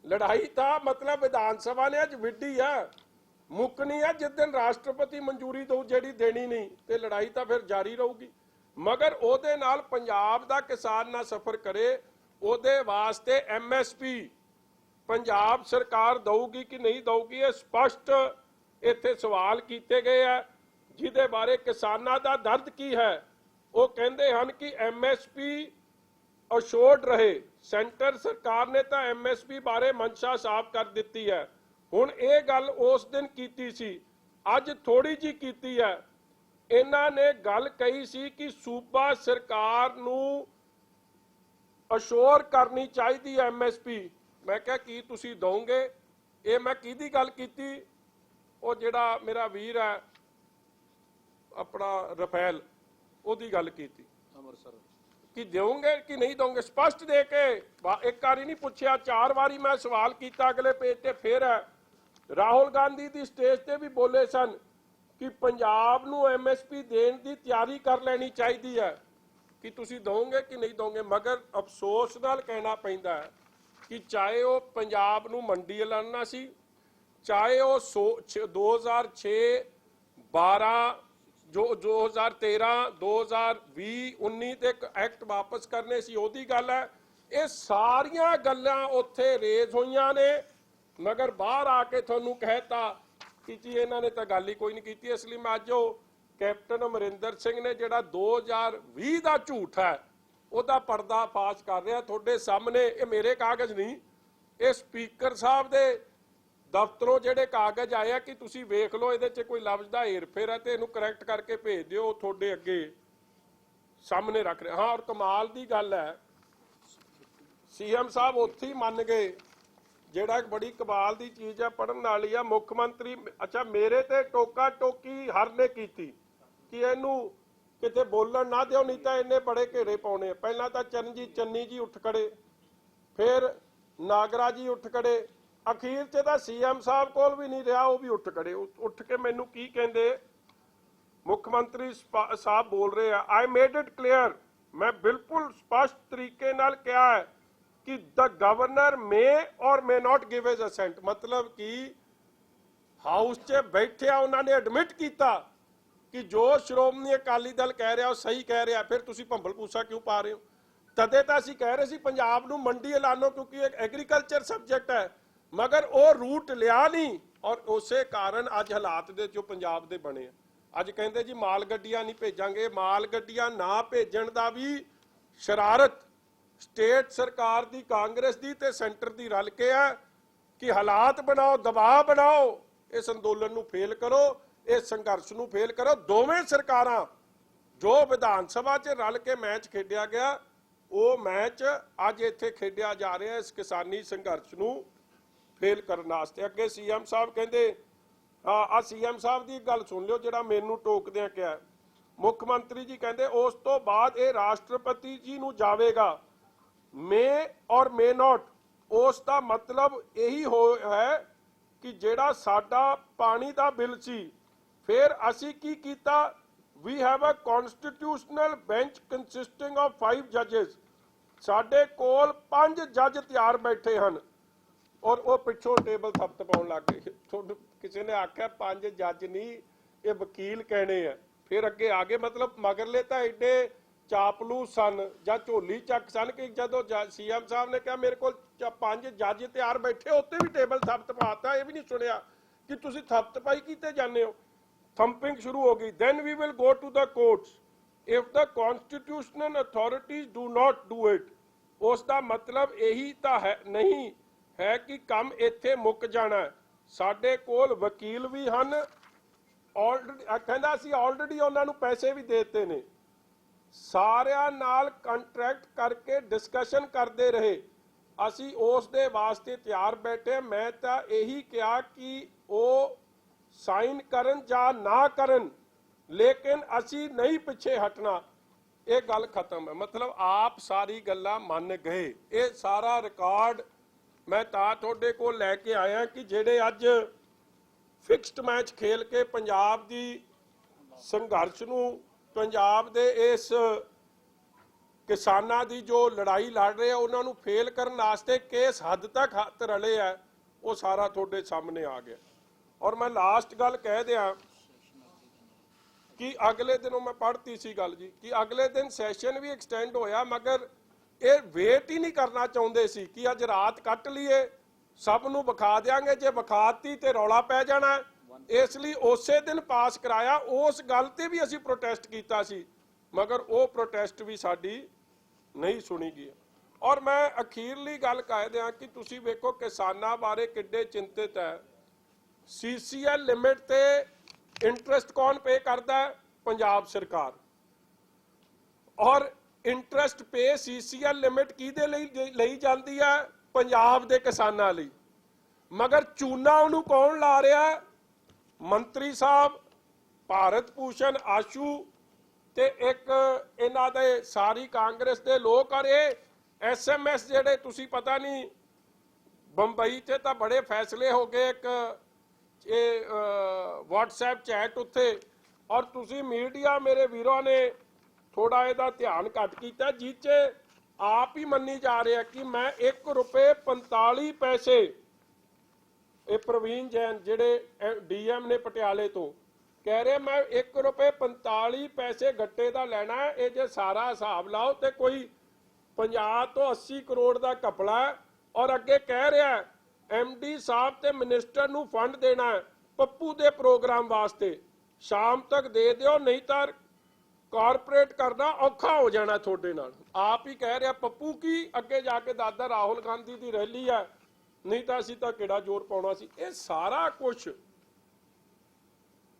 ਲੜਾਈ ਤਾਂ ਮਤਲਬ ਵਿਧਾਨ ਸਭਾ ਨੇ ਅੱਜ ਵਿੱਢੀ ਆ, ਮੁੱਕਣੀ ਆ ਜਿਸ ਦਿਨ ਰਾਸ਼ਟਰਪਤੀ ਮਨਜ਼ੂਰੀ ਦਊ, ਜਿਹੜੀ ਦੇਣੀ ਨਹੀਂ, ਤੇ ਲੜਾਈ ਤਾਂ ਫਿਰ ਜਾਰੀ ਰਹੂਗੀ। ਮਗਰ ਉਹਦੇ ਨਾਲ ਪੰਜਾਬ ਦਾ ਕਿਸਾਨ ਨਾ ਸਫਰ ਕਰੇ, ਉਹਦੇ ਵਾਸਤੇ MSP ਪੰਜਾਬ ਸਰਕਾਰ ਦਊਗੀ ਕਿ ਨਹੀਂ ਦਊਗੀ, ਇਹ ਸਪਸ਼ਟ ਇੱਥੇ ਸਵਾਲ ਕੀਤੇ ਗਏ ਆ, ਜਿਹਦੇ ਬਾਰੇ ਕਿਸਾਨਾਂ ਦਾ ਦਰਦ ਕੀ ਹੈ। ਉਹ ਕਹਿੰਦੇ ਹਨ ਕਿ MSP ਅਸ਼ੋਰਡ ਰਹੇ। ਸੈਂਟਰ ਸਰਕਾਰ ਨੇ ਤਾਂ MSP ਬਾਰੇ ਮਨਸ਼ਾ ਸਾਫ਼ ਕਰ ਦਿੱਤੀ ਹੈ। ਹੁਣ ਇਹ ਗੱਲ ਉਸ ਦਿਨ ਕੀਤੀ ਸੀ, ਅੱਜ ਥੋੜੀ ਜੀ ਕੀਤੀ ਹੈ। ਇਹਨਾਂ ਨੇ ਗੱਲ ਕਹੀ ਸੀ ਕਿ ਸੂਬਾ ਸਰਕਾਰ ਨੂੰ ਅਸ਼ੋਰ ਕਰਨੀ ਚਾਹੀਦੀ ਹੈ MSP। ਮੈਂ ਕਿਹਾ ਕੀ ਤੁਸੀਂ ਦੋਗੇ? ਇਹ ਮੈਂ ਕਿਹਦੀ ਗੱਲ ਕੀਤੀ? ਉਹ ਜਿਹੜਾ ਮੇਰਾ ਵੀਰ ਹੈ ਆਪਣਾ ਰਫੈਲ, ਉਹਦੀ ਗੱਲ ਕੀਤੀ। कि दोगे कि नहीं दोगे, स्पष्ट दे के एक बारी नहीं पूछया, 4 बारी मैं सवाल किया, अगले पेज ते फिर है। राहुल गांधी दी स्टेज ते भी बोले सन कि पंजाब नूं MSP देण दी तैयारी कर लेनी चाहिए है, कि तुसी दोगे कि नहीं दोगे। मगर अफसोस नाल कहना पैंदा है कि चाहे वो पंजाब नूं मंडी ऐलानना सी, चाहे वो 2006, 12 जो 2013, 2020, 19 ਦੇ ਐਕਟ ਵਾਪਸ ਕਰਨੇ ਸੀ, ਉਹਦੀ ਗੱਲ ਹੈ। ਇਹ ਸਾਰੀਆਂ ਗੱਲਾਂ ਉੱਥੇ ਰੇਜ਼ ਹੋਈਆਂ ਨੇ, ਮਗਰ ਬਾਹਰ ਆ ਕੇ ਤੁਹਾਨੂੰ ਕਹਿਤਾ ਕਿ ਜੀ ਇਹਨਾਂ ਨੇ ਤਾਂ ਗੱਲ ਹੀ ਕੋਈ ਨਹੀਂ ਕੀਤੀ। ਇਸ ਲਈ ਮੈਂ ਅੱਜ ਉਹ ਕੈਪਟਨ ਅਮਰਿੰਦਰ ਸਿੰਘ ਨੇ ਜਿਹੜਾ 2020 ਦਾ ਝੂਠ ਹੈ ਉਹਦਾ ਪਰਦਾ ਫਾਸ਼ ਕਰ ਰਿਹਾ ਤੁਹਾਡੇ ਸਾਹਮਣੇ। ਇਹ ਮੇਰੇ ਕਾਗਜ਼ ਨਹੀਂ, ਇਹ ਸਪੀਕਰ ਸਾਹਿਬ ਦੇ ਦਫ਼ਤਰੋਂ ਜਿਹੜੇ ਕਾਗਜ਼ ਆਏ ਆ ਕਿ ਤੁਸੀਂ ਵੇਖ ਲਓ, ਇਹਦੇ 'ਚ ਕੋਈ ਲਫ਼ਜ਼ ਦਾ ਹੇਰ-ਫੇਰ ਹੈ ਤੇ ਇਹਨੂੰ ਕਰੈਕਟ ਕਰਕੇ ਭੇਜ ਦਿਓ, ਤੁਹਾਡੇ ਅੱਗੇ ਸਾਹਮਣੇ ਰੱਖ ਰਹੇ ਹਾਂ। ਔਰ ਕਮਾਲ ਦੀ ਗੱਲ ਹੈ, CM ਸਾਹਿਬ ਉੱਥੇ ਹੀ ਮੰਨ ਗਏ, ਜਿਹੜਾ ਇੱਕ ਬੜੀ ਕਮਾਲ ਦੀ ਚੀਜ਼ ਹੈ, ਪੜ੍ਹਨ ਵਾਲੀ ਆ। ਮੁੱਖ ਮੰਤਰੀ ਅੱਛਾ ਮੇਰੇ ਤੇ ਟੋਕਾ ਟੋਕੀ ਹਰ ਨੇ ਕੀਤੀ ਕਿ ਇਹਨੂੰ ਕਿਤੇ ਬੋਲਣ ਨਾ ਦਿਓ, ਨਹੀਂ ਤਾਂ ਇਹਨੇ ਬੜੇ ਘੇਰੇ ਪਾਉਣੇ। ਪਹਿਲਾਂ ਤਾਂ ਚਰਨਜੀਤ ਚੰਨੀ ਜੀ ਉੱਠ ਖੜੇ, ਫਿਰ ਨਾਗਰਾ ਜੀ ਉੱਠ ਖੜੇ, ਅਖੀਰ 'ਚ ਤਾਂ CM ਸਾਹਿਬ ਕੋਲ ਵੀ ਨਹੀਂ ਰਿਹਾ, ਉਹ ਵੀ ਉੱਠ ਖੜੇ। ਉੱਠ ਕੇ ਮੈਨੂੰ ਕੀ ਕਹਿੰਦੇ, ਮੁੱਖ ਮੰਤਰੀ ਸਾਹਿਬ ਬੋਲ ਰਹੇ ਆ, ਆਈ ਮੇਡ ਇਟ ਕਲੀਅਰ, ਮੈਂ ਬਿਲਕੁਲ ਸਪਸ਼ਟ ਤਰੀਕੇ ਨਾਲ ਕਿਹਾ ਹੈ ਕਿ ਦ ਗਵਰਨਰ ਮੇ ਔਰ ਮੇ ਨਾਟ ਗਿਵ ਹਿਜ਼ ਅਸੈਂਟ। ਮਤਲਬ ਕਿ ਹਾਊਸ 'ਚ ਬੈਠਿਆ ਉਹਨਾਂ ਨੇ ਐਡਮਿਟ ਕੀਤਾ ਕਿ ਜੋ ਸ਼੍ਰੋਮਣੀ ਅਕਾਲੀ ਦਲ ਕਹਿ ਰਿਹਾ ਉਹ ਸਹੀ ਕਹਿ ਰਿਹਾ, ਫਿਰ ਤੁਸੀਂ ਭੰਬਲ ਭੂਸਾ ਕਿਉਂ ਪਾ ਰਹੇ ਹੋ। ਤਦੇ ਤਾਂ ਅਸੀਂ ਕਹਿ ਰਹੇ ਸੀ ਪੰਜਾਬ ਨੂੰ ਮੰਡੀ ਐਲਾਨੋ, ਕਿਉਂਕਿ ਇਹ ਐਗਰੀਕਲਚਰ ਸਬਜੈਕਟ ਹੈ, ਮਗਰ ਉਹ ਰੂਟ ਲਿਆ ਨਹੀਂ। ਔਰ ਉਸੇ ਕਾਰਨ ਅੱਜ ਹਾਲਾਤ ਦੇ ਜੋ ਪੰਜਾਬ ਦੇ ਬਣੇ ਆ। ਅੱਜ ਕਹਿੰਦੇ ਜੀ ਮਾਲ ਗੱਡੀਆਂ ਨਹੀਂ ਭੇਜਾਂਗੇ, ਮਾਲ ਗੱਡੀਆਂ ਨਾ ਭੇਜਣ ਦਾ ਵੀ ਸ਼ਰਾਰਤ ਸਟੇਟ ਸਰਕਾਰ ਦੀ, ਕਾਂਗਰਸ ਦੀ ਤੇ ਸੈਂਟਰ ਦੀ ਰਲ ਕੇ ਹੈ ਕਿ ਹਾਲਾਤ ਬਣਾਓ, ਦਬਾਅ ਬਣਾਓ, ਇਸ ਅੰਦੋਲਨ ਨੂੰ ਫੇਲ ਕਰੋ, ਇਸ ਸੰਘਰਸ਼ ਨੂੰ ਫੇਲ ਕਰੋ। ਦੋਵੇਂ ਸਰਕਾਰਾਂ ਜੋ ਵਿਧਾਨ ਸਭਾ 'ਚ ਰਲ ਕੇ ਮੈਚ ਖੇਡਿਆ ਗਿਆ, ਉਹ ਮੈਚ ਅੱਜ ਇੱਥੇ ਖੇਡਿਆ ਜਾ ਰਿਹਾ ਇਸ ਕਿਸਾਨੀ ਸੰਘਰਸ਼ ਨੂੰ ਫੇਲ ਕਰਨ ਵਾਸਤੇ। ਅੱਗੇ CM ਸਾਹਿਬ ਕਹਿੰਦੇ, ਆ CM ਸਾਹਿਬ ਦੀ ਗੱਲ ਸੁਣ ਲਿਓ ਜਿਹੜਾ ਮੈਨੂੰ ਟੋਕਦਿਆਂ ਕਿਹਾ। ਮੁੱਖ ਮੰਤਰੀ ਜੀ ਕਹਿੰਦੇ ਉਸ ਤੋਂ ਬਾਅਦ ਇਹ ਰਾਸ਼ਟਰਪਤੀ ਜੀ ਨੂੰ ਜਾਵੇਗਾ, ਮੇ ਔਰ ਮੇ ਨਾਟ। ਉਸ ਦਾ ਮਤਲਬ ਇਹੀ ਹੈ ਕਿ ਜਿਹੜਾ ਸਾਡਾ ਪਾਣੀ ਦਾ ਬਿੱਲ ਸੀ, ਫਿਰ ਅਸੀਂ ਕੀ ਕੀਤਾ, we have a constitutional bench consisting of 5 ਜੱਜਸ। ਸਾਡੇ ਕੋਲ 5 ਜੱਜ ਤਿਆਰ ਬੈਠੇ ਹਨ। ਔਰ ਉਹ ਪਿੱਛੋਂ ਟੇਬਲ ਥੱਪ ਪਾਉਣ ਲੱਗ ਗਏ। ਤੁਹਾਨੂੰ ਕਿਸੇ ਨੇ ਆਖਿਆ 5 ਜੱਜ ਨਹੀਂ, ਇਹ ਵਕੀਲ ਕਹਿਣੇ ਆ। ਫਿਰ ਅੱਗੇ ਆ ਗਏ, ਮਤਲਬ ਮਗਰਲੇ ਤਾਂ ਐਡੇ ਚਾਪਲੂ ਸਨ ਜਾਂ ਝੋਲੀ ਚੱਕ ਸਨ ਕਿ ਜਦੋਂ CM ਸਾਹਿਬ ਨੇ ਕਿਹਾ ਮੇਰੇ ਕੋਲ 5 ਜੱਜ ਤਿਆਰ ਬੈਠੇ, ਉੱਤੇ ਵੀ ਟੇਬਲ ਥੱਪ ਪਾਤਾ। ਇਹ ਵੀ ਨਹੀਂ ਸੁਣਿਆ ਕਿ ਤੁਸੀਂ ਥੱਪ ਪਾਈ ਕੀਤੇ ਜਾਂਦੇ ਹੋ। ਥੰਪਿੰਗ ਸ਼ੁਰੂ ਹੋ ਗਈ। then we will go to the courts if the constitutional authorities do not do it। ਉਸ ਦਾ ਮਤਲਬ ਇਹੀ ਤਾਂ ਹੈ ਨਹੀਂ ਹੈ ਕਿ ਕੰਮ ਇੱਥੇ ਮੁੱਕ ਜਾਣਾ। ਸਾਡੇ ਕੋਲ ਵਕੀਲ ਵੀ ਹਨ, ਕਹਿੰਦਾ ਅਸੀਂ ਆਲਰੇਡੀ ਉਹਨਾਂ ਨੂੰ ਪੈਸੇ ਵੀ ਦੇ ਦਿੱਤੇ ਨੇ, ਸਾਰਿਆਂ ਨਾਲ ਕੰਟਰੈਕਟ ਕਰਕੇ ਡਿਸਕਸ਼ਨ ਕਰਦੇ ਰਹੇ। ਅਸੀਂ ਉਸ ਦੇ ਵਾਸਤੇ ਤਿਆਰ ਬੈਠੇ। ਮੈਂ ਤਾਂ ਇਹੀ ਕਿਹਾ ਕਿ ਉਹ ਸਾਈਨ ਕਰਨ ਜਾਂ ਨਾ ਕਰਨ, ਲੇਕਿਨ ਅਸੀਂ ਨਹੀਂ ਪਿੱਛੇ ਹਟਣਾ। ਇਹ ਗੱਲ ਖਤਮ ਹੈ। ਮਤਲਬ ਆਪ ਸਾਰੀ ਗੱਲਾਂ ਮੰਨ ਗਏ। ਇਹ ਸਾਰਾ ਰਿਕਾਰਡ ਮੈਂ ਤਾਂ ਤੁਹਾਡੇ ਕੋਲ ਲੈ ਕੇ ਆਇਆ ਕਿ ਜਿਹੜੇ ਅੱਜ ਫਿਕਸਡ ਮੈਚ ਖੇਲ ਕੇ ਪੰਜਾਬ ਦੀ ਸੰਘਰਸ਼ ਨੂੰ, ਪੰਜਾਬ ਦੇ ਇਸ ਕਿਸਾਨਾਂ ਦੀ ਜੋ ਲੜਾਈ ਲੜ ਰਹੇ ਆ ਉਹਨਾਂ ਨੂੰ ਫੇਲ ਕਰਨ ਵਾਸਤੇ ਕਿਸ ਹੱਦ ਤੱਕ ਹੱਥ ਰਲੇ ਆ, ਉਹ ਸਾਰਾ ਤੁਹਾਡੇ ਸਾਹਮਣੇ ਆ ਗਿਆ। ਔਰ ਮੈਂ ਲਾਸਟ ਗੱਲ ਕਹਿ ਦਿਆਂ ਕਿ ਅਗਲੇ ਦਿਨੋਂ ਮੈਂ ਪੜ੍ਹਤੀ ਸੀ ਗੱਲ ਜੀ ਕਿ ਅਗਲੇ ਦਿਨ ਸੈਸ਼ਨ ਵੀ ਐਕਸਟੈਂਡ ਹੋਇਆ, ਮਗਰ ਇਹ ਵੇਟ ਹੀ ਨਹੀਂ ਕਰਨਾ ਚਾਹੁੰਦੇ ਸੀ ਕਿ ਅੱਜ ਰਾਤ ਕੱਟ ਲਈਏ, ਸਭ ਨੂੰ ਵਿਖਾ ਦਿਆਂਗੇ, ਜੇ ਵਿਖਾਤੀ ਤੇ ਰੌਲਾ ਪੈ ਜਾਣਾ। ਇਸ ਲਈ ਉਸੇ ਦਿਨ ਪਾਸ ਕਰਾਇਆ। ਉਸ ਗੱਲ ਤੇ ਵੀ ਅਸੀਂ ਪ੍ਰੋਟੈਸਟ ਕੀਤਾ ਸੀ, ਮਗਰ ਉਹ ਪ੍ਰੋਟੈਸਟ ਵੀ ਸਾਡੀ ਨਹੀਂ ਸੁਣੀ ਗਈ। ਔਰ ਮੈਂ ਅਖੀਰਲੀ ਗੱਲ ਕਹਿ ਦਿਆਂ ਕਿ ਤੁਸੀਂ ਵੇਖੋ ਕਿਸਾਨਾਂ ਬਾਰੇ ਕਿੱਡੇ ਚਿੰਤਿਤ ਹੈ। CCL ਲਿਮਿਟ ਤੇ ਇੰਟਰਸਟ ਕੌਣ ਪੇ ਕਰਦਾ ਹੈ? ਪੰਜਾਬ ਸਰਕਾਰ। ਔਰ ਇੰਟਰਸਟ ਪੇ CCL ਲਿਮਿਟ ਕਿਹਦੇ ਲਈ ਲਈ ਜਾਂਦੀ ਹੈ? ਪੰਜਾਬ ਦੇ ਕਿਸਾਨਾਂ ਲਈ। ਮਗਰ ਚੂਨਾ ਉਹਨੂੰ ਕੌਣ ਲਾ ਰਿਹਾ? ਮੰਤਰੀ ਸਾਹਿਬ, ਭਾਰਤ ਭੂਸ਼ਣ ਆਸ਼ੂ ਤੇ ਇੱਕ ਇਹਨਾਂ ਦੇ ਸਾਰੀ ਕਾਂਗਰਸ ਦੇ ਲੋਕ ਔਰ ਇਹ SMS ਜਿਹੜੇ ਤੁਸੀਂ ਪਤਾ ਨਹੀਂ ਬੰਬਈ 'ਚ ਤਾਂ ਬੜੇ ਫੈਸਲੇ ਹੋ ਗਏ ਇੱਕ ਇਹ WhatsApp ਚੈਟ ਉੱਥੇ ਔਰ ਤੁਸੀਂ ਮੀਡੀਆ ਮੇਰੇ ਵੀਰਾਂ ਨੇ ਥੋੜਾ ਇਹਦਾ ਧਿਆਨ ਘੱਟ ਕੀਤਾ ਜਿਸ 'ਚ ਆਪ ਹੀ ਮੰਨੀ ਜਾ ਰਿਹਾ ਕਿ ਮੈਂ 1 ਰੁਪਏ 45 ਪੈਸੇ ਇਹ ਪ੍ਰਵੀਨ ਜੈਨ ਜਿਹੜੇ DM ਨੇ ਪਟਿਆਲੇ ਤੋਂ ਕਹਿ ਰਹੇ ਮੈਂ 1 ਰੁਪਏ 45 ਪੈਸੇ ਗੱਟੇ ਦਾ ਲੈਣਾ ਹੈ। ਇਹ ਜੇ ਸਾਰਾ ਹਿਸਾਬ ਲਾਓ ਤੇ ਕੋਈ 50 ਤੋਂ 80 ਕਰੋੜ ਦਾ ਘਪਲਾ ਹੈ ਔਰ ਅੱਗੇ ਕਹਿ ਰਿਹਾ MD ਸਾਹਿਬ ਤੇ ਮਿਨਿਸਟਰ ਨੂੰ ਫੰਡ ਦੇਣਾ ਹੈ ਪੱਪੂ ਦੇ ਪ੍ਰੋਗਰਾਮ ਵਾਸਤੇ ਸ਼ਾਮ ਤੱਕ ਦੇ ਦਿਓ ਨਹੀਂ ਤਾਂ ਕਾਰਪੋਰੇਟ ਕਰਨਾ ਔਖਾ ਹੋ ਜਾਣਾ ਤੁਹਾਡੇ ਨਾਲ। ਆਪ ਹੀ ਕਹਿ ਰਿਹਾ ਪੱਪੂ ਕੀ ਅੱਗੇ ਜਾ ਕੇ ਦਾਦਾ ਰਾਹੁਲ ਗਾਂਧੀ ਦੀ ਰੈਲੀ ਹੈ ਨਹੀਂ ਤਾਂ ਅਸੀਂ ਤਾਂ ਕਿਹੜਾ ਜ਼ੋਰ ਪਾਉਣਾ ਸੀ। ਇਹ ਸਾਰਾ ਕੁਝ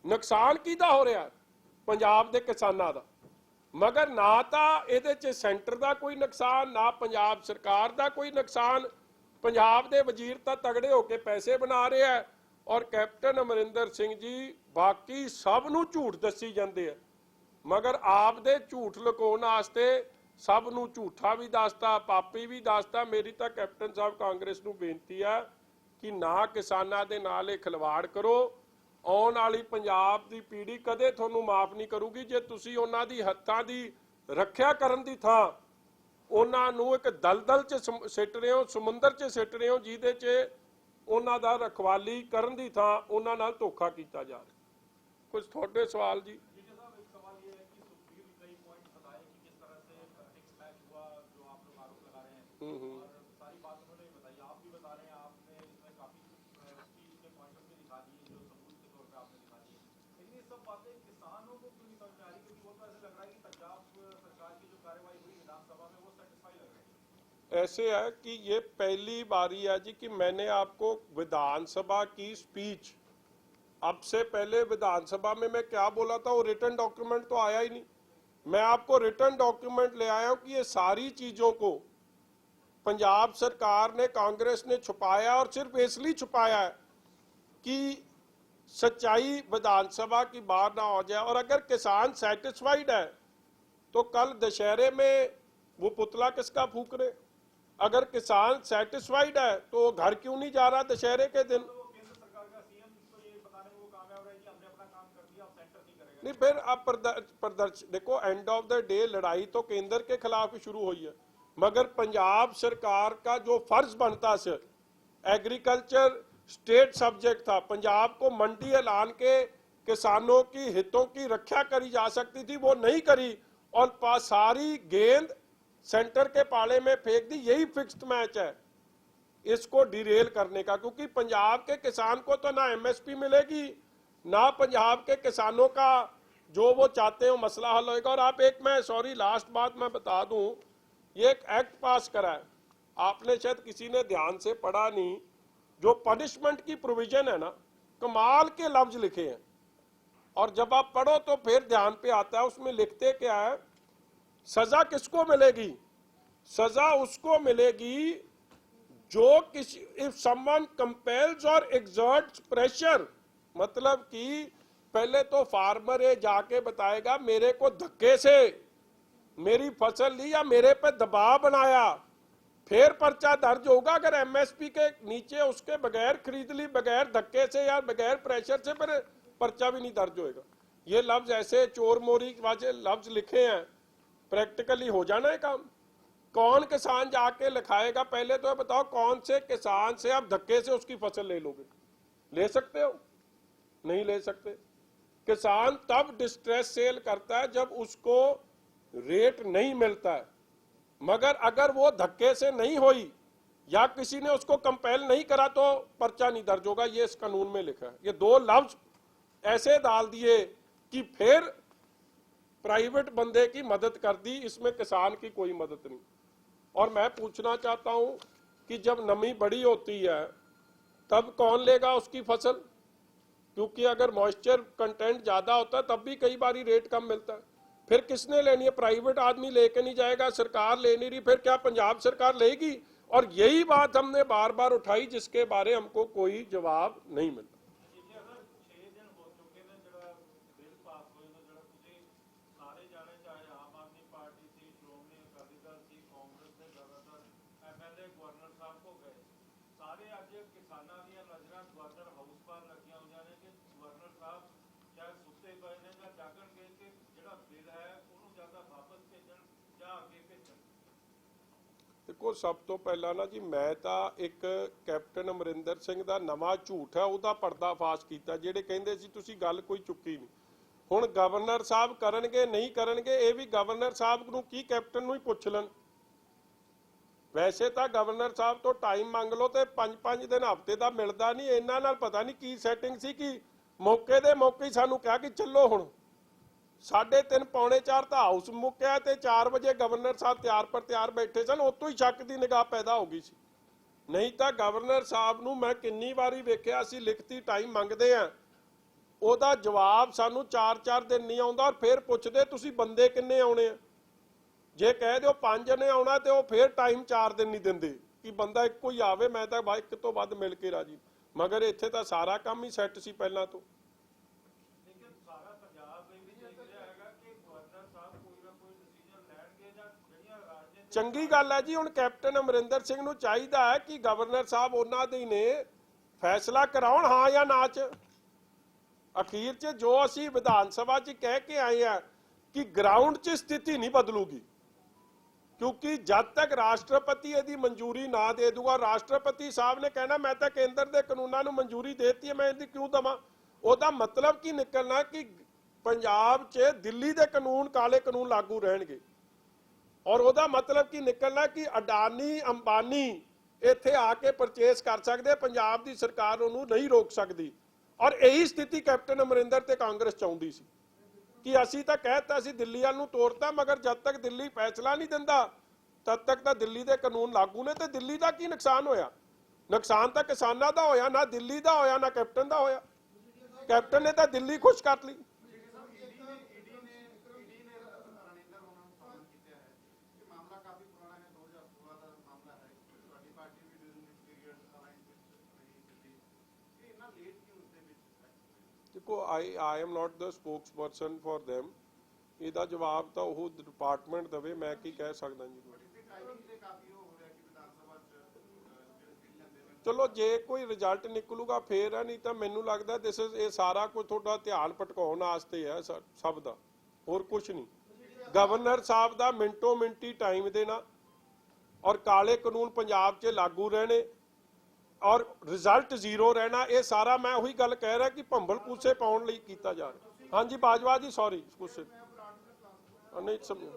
ਨੁਕਸਾਨ ਕਿਹਦਾ ਹੋ ਰਿਹਾ ਪੰਜਾਬ ਦੇ ਕਿਸਾਨਾਂ ਦਾ ਮਗਰ ਨਾ ਤਾਂ ਇਹਦੇ 'ਚ ਸੈਂਟਰ ਦਾ ਕੋਈ ਨੁਕਸਾਨ ਨਾ ਪੰਜਾਬ ਸਰਕਾਰ ਦਾ ਕੋਈ ਨੁਕਸਾਨ। ਪੰਜਾਬ ਦੇ ਵਜ਼ੀਰ ਤਾਂ ਤਗੜੇ ਹੋ ਕੇ ਪੈਸੇ ਬਣਾ ਰਹੇ ਆ ਔਰ ਕੈਪਟਨ ਅਮਰਿੰਦਰ ਸਿੰਘ ਜੀ ਬਾਕੀ ਸਭ ਨੂੰ ਝੂਠ ਦੱਸੀ ਜਾਂਦੇ ਆ ਮਗਰ ਆਪ ਦੇ ਝੂਠ ਲੁਕਾਉਣ ਵਾਸਤੇ ਸਭ ਨੂੰ ਝੂਠਾ ਵੀ ਦੱਸਦਾ ਪਾਪੀ ਵੀ ਦੱਸਦਾ। ਮੇਰੀ ਤਾਂ ਕੈਪਟਨ ਸਾਹਿਬ ਕਾਂਗਰਸ ਨੂੰ ਬੇਨਤੀ ਆ ਕਿ ਨਾ ਕਿਸਾਨਾਂ ਦੇ ਨਾਲ ਇਹ ਖਿਲਵਾੜ ਕਰੋ। ਆਉਣ ਵਾਲੀ ਪੰਜਾਬ ਦੀ ਪੀੜ੍ਹੀ ਕਦੇ ਤੁਹਾਨੂੰ ਮਾਫ ਨਹੀਂ ਕਰੂਗੀ ਜੇ ਤੁਸੀਂ ਉਹਨਾਂ ਦੀ ਹੱਥਾਂ ਦੀ ਰੱਖਿਆ ਕਰਨ ਦੀ ਥਾਂ ਉਹਨਾਂ ਨੂੰ ਇੱਕ ਦਲਦਲ 'ਚ ਸਿੱਟ ਰਹੇ ਹੋ ਸਮੁੰਦਰ 'ਚ ਸਿੱਟ ਰਹੇ ਹੋ ਜਿਹਦੇ 'ਚ ਉਹਨਾਂ ਦਾ ਰਖਵਾਲੀ ਕਰਨ ਦੀ ਥਾਂ ਉਹਨਾਂ ਨਾਲ ਧੋਖਾ ਕੀਤਾ ਜਾ ਰਿਹਾ। ਕੁਝ ਤੁਹਾਡੇ ਸਵਾਲ ਜੀ। सारी बात उन्होंने बताई आप भी बता रहे हैं आपने इसमें काफी चीज के पॉइंटर्स भी दिखा दिए जो सबूत के तौर पे आपने दिखा दिए लेकिन ये सब बातें किसानों को क्यों नहीं समझ में आ रही क्योंकि वो तो ऐसे लग रहा है कि पंजाब सरकार की जो कार्रवाई हुई विधानसभा में वो सेटिस्फाई लग रही है। ऐसे है कि ये पहली बारी है जी कि मैंने आपको विधानसभा की स्पीच अब से पहले विधानसभा में मैं क्या बोला था वो रिटर्न डॉक्यूमेंट तो आया ही नहीं। मैं आपको रिटर्न डॉक्यूमेंट ले आया हूं कि ये सारी चीजों को पंजाब सरकार ने कांग्रेस ने छुपाया और सिर्फ इसलिए छुपाया है कि सच्चाई विधानसभा की बाहर ना हो जाए। और अगर किसान सेटिस्फाइड है तो कल दशहरे में वो पुतला किसका फूक रहे। अगर किसान सेटिस्फाइड है तो घर क्यों नहीं जा रहा दशहरे के दिन। नहीं फिर आप प्रदर्शन देखो एंड ऑफ द डे लड़ाई तो केंद्र के खिलाफ ही शुरू हुई है मगर पंजाब सरकार का जो फर्ज बनता से एग्रीकल्चर स्टेट सब्जेक्ट था पंजाब को मंडी ऐलान के किसानों की हितों की रक्षा करी जा सकती थी वो नहीं करी और सारी गेंद सेंटर के पाले में फेंक दी। यही फिक्स्ड मैच है इसको डिरेल करने का क्योंकि पंजाब के किसान को तो ना MSP मिलेगी ना पंजाब के किसानों का जो वो चाहते हो मसला हल होगा। और आप एक मैं सॉरी लास्ट बात मैं बता दूं ये एक एक्ट पास करा है आपने शायद किसी ने ध्यान से पढ़ा नहीं जो पनिशमेंट की प्रोविजन है ना कमाल के लफ्ज लिखे हैं और जब आप पढ़ो तो फिर ध्यान पे आता है उसमें लिखते क्या है सजा किसको मिलेगी। सजा उसको मिलेगी जो किसी इफ समवन कंपेल्स और एक्सर्ट्स प्रेशर मतलब कि पहले तो फार्मर ये जाके बताएगा मेरे को धक्के से मेरी फसल ली या मेरे पे दबाव बनाया फिर पर्चा दर्ज होगा। अगर MSP के नीचे उसके बगैर खरीद ली बगैर धक्के से या बगैर प्रेशर से फिर पर्चा भी नहीं दर्ज होएगा। ये लफ्ज ऐसे चोर मोरी वाले लफ्ज लिखे हैं प्रैक्टिकली हो जाना है काम। कौन किसान जाके लिखाएगा पहले तो बताओ कौन से किसान से आप धक्के से उसकी फसल ले लोगे। ले सकते हो नहीं ले सकते। किसान तब डिस्ट्रेस सेल करता है जब उसको रेट नहीं मिलता है मगर अगर वो धक्के से नहीं हुई या किसी ने उसको कंपेल नहीं करा तो पर्चा नहीं दर्ज होगा। ये इस कानून में लिखा है। ये दो लफ्ज ऐसे डाल दिए कि फिर प्राइवेट बंदे की मदद कर दी इसमें किसान की कोई मदद नहीं। और मैं पूछना चाहता हूं कि जब नमी बड़ी होती है तब कौन लेगा उसकी फसल क्योंकि अगर मॉइस्चर कंटेंट ज्यादा होता है तब भी कई बार रेट कम मिलता है। फिर किसने लेनी है। प्राइवेट आदमी लेके नहीं जाएगा सरकार ले नहीं रही फिर क्या पंजाब सरकार लेगी। और यही बात हमने बार बार उठाई जिसके बारे हमको कोई जवाब नहीं मिला। दिन हो चुके ने बिल पास होए सारे जाने ਕਿਸਾਨਾਂ ਦੀਆਂ ਨਜ਼ਰਾਂ ਗਵਰਨਰ ਹਾਊਸ ਪਰ ਲੱਗੀਆਂ ਹੋਈਆਂ ਨੇ ਕਿ ਗਵਰਨਰ ਸਾਹਿਬ ਸ਼ਾਇਦ ਸੁੱਤੇ ਪਏ ਨੇ ਜਾਂ ਜਾਗਣਗੇ ਕਿ ਜਿਹੜਾ ਬਿੱਲ ਹੈ ਉਹਨੂੰ ਜਾਂ ਤਾਂ ਵਾਪਸ ਭੇਜਣ ਜਾਂ ਅੱਗੇ ਭੇਜਣ। ਦੇਖੋ, ਸਭ ਤੋਂ ਪਹਿਲਾਂ ਨਾ ਜੀ, ਮੈਂ ਤਾਂ ਇੱਕ ਕੈਪਟਨ ਅਮਰਿੰਦਰ ਸਿੰਘ ਦਾ ਨਵਾਂ ਝੂਠ ਹੈ ਉਹਦਾ ਪਰਦਾਫਾਸ਼ ਕੀਤਾ। ਜਿਹੜੇ ਕਹਿੰਦੇ ਸੀ ਤੁਸੀਂ ਗੱਲ ਕੋਈ ਚੁੱਕੀ ਨਹੀਂ, ਹੁਣ ਗਵਰਨਰ ਸਾਹਿਬ ਕਰਨਗੇ ਨਹੀਂ ਕਰਨਗੇ ਇਹ ਵੀ ਗਵਰਨਰ ਸਾਹਿਬ ਨੂੰ ਕੀ ਕੈਪਟਨ ਨੂੰ ਹੀ ਪੁੱਛ ਲੈਣ। ਵੈਸੇ ਤਾਂ ਗਵਰਨਰ ਸਾਹਿਬ ਤੋਂ ਟਾਈਮ ਮੰਗ ਲਓ ਤੇ 5-5 ਦਿਨ ਹਫ਼ਤੇ ਦਾ ਮਿਲਦਾ ਨਹੀਂ। ਇਹਨਾਂ ਨਾਲ ਪਤਾ ਨਹੀਂ ਕੀ ਸੈਟਿੰਗ ਸੀ ਕਿ ਮੌਕੇ ਦੇ ਮੌਕੇ ਹੀ ਸਾਨੂੰ ਕਿਹਾ ਕਿ ਚੱਲੋ ਹੁਣ 3:30 ਪੌਣੇ 4 ਤਾਂ ਹਾਊਸ ਮੁੱਕਿਆ ਤੇ 4 ਵਜੇ ਗਵਰਨਰ ਸਾਹਿਬ ਤਿਆਰ ਪਰ ਤਿਆਰ ਬੈਠੇ ਸਨ। ਉਤੋਂ ਹੀ ਸ਼ੱਕ ਦੀ ਨਿਗਾਹ ਪੈਦਾ ਹੋ ਗਈ ਸੀ। ਨਹੀਂ ਤਾਂ ਗਵਰਨਰ ਸਾਹਿਬ ਨੂੰ ਮੈਂ ਕਿੰਨੀ ਵਾਰੀ ਵੇਖਿਆ, ਅਸੀਂ ਲਿਖਤੀ ਟਾਈਮ ਮੰਗਦੇ ਆ, ਉਹਦਾ ਜਵਾਬ ਸਾਨੂੰ 4-4 ਦਿਨ ਨਹੀਂ ਆਉਂਦਾ। ਔਰ ਫਿਰ ਪੁੱਛਦੇ ਤੁਸੀਂ ਬੰਦੇ ਕਿੰਨੇ ਆਉਣੇ ਆ। ਜੇ ਕਹਿ ਦਿਓ 5 ਨੇ ਆਉਣਾ ਤੇ ਉਹ ਫਿਰ ਟਾਈਮ 4 ਦਿਨ ਨਹੀਂ ਦਿੰਦੇ ਕਿ ਬੰਦਾ ਇੱਕੋ ਹੀ ਆਵੇ। ਮੈਂ ਤਾਂ ਇੱਕ ਤੋਂ ਵੱਧ ਮਿਲ ਕੇ ਰਾਜੀ, ਮਗਰ ਇੱਥੇ ਤਾਂ ਸਾਰਾ ਕੰਮ ਹੀ ਸੈੱਟ ਸੀ ਪਹਿਲਾਂ ਤੋਂ। ਲੇਕਿਨ ਸਾਰਾ ਪੰਜਾਬ ਇਹ ਵੀ ਦੇਖ ਰਿਹਾ ਹੈਗਾ ਕਿ ਗਵਰਨਰ ਸਾਹਿਬ ਕੋਈ ਨਾ ਕੋਈ ਡਿਸੀਜਨ ਲੈਣਗੇ ਜਾਂ ਜਿਹੜੀਆਂ ਰਾਜਨੀਤਿਕ। ਚੰਗੀ ਗੱਲ ਹੈ ਜੀ। ਹੁਣ ਕੈਪਟਨ ਅਮਰਿੰਦਰ ਸਿੰਘ ਨੂੰ ਚਾਹੀਦਾ ਹੈ ਕਿ ਗਵਰਨਰ ਸਾਹਿਬ ਉਹਨਾਂ ਦੇ ਨੇ ਫੈਸਲਾ ਕਰਾਉਣ ਹਾਂ ਜਾਂ ਨਾ ਚ। ਅਖੀਰ 'ਚ ਜੋ ਅਸੀਂ ਵਿਧਾਨ ਸਭਾ 'ਚ ਕਹਿ ਕੇ ਆਏ ਆ ਕਿ ਗਰਾਊਂਡ 'ਚ ਸਥਿਤੀ ਨਹੀਂ ਬਦਲੂਗੀ, ਕਿਉਂਕਿ ਜਦ ਤੱਕ ਰਾਸ਼ਟਰਪਤੀ ਇਹਦੀ ਮਨਜ਼ੂਰੀ ਨਾ ਦੇ ਦੂਗਾ, ਰਾਸ਼ਟਰਪਤੀ ਸਾਹਿਬ ਨੇ ਕਹਿਣਾ ਮੈਂ ਤਾਂ ਕੇਂਦਰ ਦੇ ਕਾਨੂੰਨਾਂ ਨੂੰ ਮਨਜ਼ੂਰੀ ਦੇਤੀ ਹੈ, ਮੈਂ ਇਹਦੀ ਕਿਉਂ ਦਵਾਂ। ਉਹਦਾ ਮਤਲਬ ਕੀ ਨਿਕਲਣਾ ਕਿ ਪੰਜਾਬ 'ਚ ਦਿੱਲੀ ਦੇ ਕਾਨੂੰਨ, ਕਾਲੇ ਕਾਨੂੰਨ ਲਾਗੂ ਰਹਿਣਗੇ। ਔਰ ਉਹਦਾ ਮਤਲਬ ਕੀ ਨਿਕਲਣਾ ਕਿ ਅਡਾਨੀ ਅੰਬਾਨੀ ਇੱਥੇ ਆ ਕੇ ਪਰਚੇਸ ਕਰ ਸਕਦੇ, ਪੰਜਾਬ ਦੀ ਸਰਕਾਰ ਉਹਨੂੰ ਨਹੀਂ ਰੋਕ ਸਕਦੀ। ਔਰ ਇਹੀ ਸਥਿਤੀ ਕੈਪਟਨ ਅਮਰਿੰਦਰ ਤੇ ਕਾਂਗਰਸ ਚਾਹੁੰਦੀ ਸੀ ਕਿ ਅਸੀਂ ਤਾਂ ਕਹਿਤਾ ਸੀ ਦਿੱਲੀ ਵਾਲ ਨੂੰ ਤੋੜਤਾ, ਮਗਰ ਜਦ ਤੱਕ ਦਿੱਲੀ ਫੈਸਲਾ ਨਹੀਂ ਦਿੰਦਾ ਤਦ ਤੱਕ ਤਾਂ ਦਿੱਲੀ ਦੇ ਕਾਨੂੰਨ ਲਾਗੂ ਨੇ। ਤੇ ਦਿੱਲੀ ਦਾ ਕੀ ਨੁਕਸਾਨ ਹੋਇਆ? ਨੁਕਸਾਨ ਤਾਂ ਕਿਸਾਨਾਂ ਦਾ ਹੋਇਆ, ਨਾ ਦਿੱਲੀ ਦਾ ਹੋਇਆ ਨਾ ਕੈਪਟਨ ਦਾ ਹੋਇਆ। ਕੈਪਟਨ ਨੇ ਤਾਂ ਦਿੱਲੀ ਖੁਸ਼ ਕਰ ਲਈ। ਦੇਖੋ, I am not the spokesperson for them। ਇਹਦਾ ਜਵਾਬ ਤਾਂ ਉਹ ਡਿਪਾਰਟਮੈਂਟ ਦੇਵੇ, ਮੈਂ ਕੀ ਕਹਿ ਸਕਦਾ ਜੀ। ਚਲੋ ਜੇ ਕੋਈ ਰਿਜ਼ਲਟ ਨਿਕਲੂਗਾ ਫੇਰ ਹੈ, ਨਹੀਂ ਤਾਂ ਮੈਨੂੰ ਲੱਗਦਾ ਇਹ ਸਾਰਾ ਕੁਝ ਤੁਹਾਡਾ ਧਿਆਨ ਭਟਕਾਉਣ ਵਾਸਤੇ ਹੈ ਸਭ ਦਾ, ਹੋਰ ਕੁਝ ਨਹੀਂ। ਗਵਰਨਰ ਸਾਹਿਬ ਦਾ ਮਿੰਟੋ ਮਿੰਟੀ ਟਾਈਮ ਦੇਣਾ ਔਰ ਕਾਲੇ ਕਾਨੂੰਨ ਪੰਜਾਬ 'ਚ ਲਾਗੂ ਰਹਿਣੇ ਔਰ ਰਿਜ਼ਲਟ ਜ਼ੀਰੋ ਰਹਿਣਾ, ਇਹ ਸਾਰਾ ਮੈਂ ਉਹੀ ਗੱਲ ਕਹਿ ਰਿਹਾ ਕਿ ਭੰਬਲ ਪੂਸੇ ਪਾਉਣ ਲਈ ਕੀਤਾ ਜਾ ਰਿਹਾ। ਹਾਂਜੀ ਬਾਜਵਾ ਜੀ, ਸੌਰੀ ਗੁੱਸੇ ਨਹੀਂ ਸਮਝ।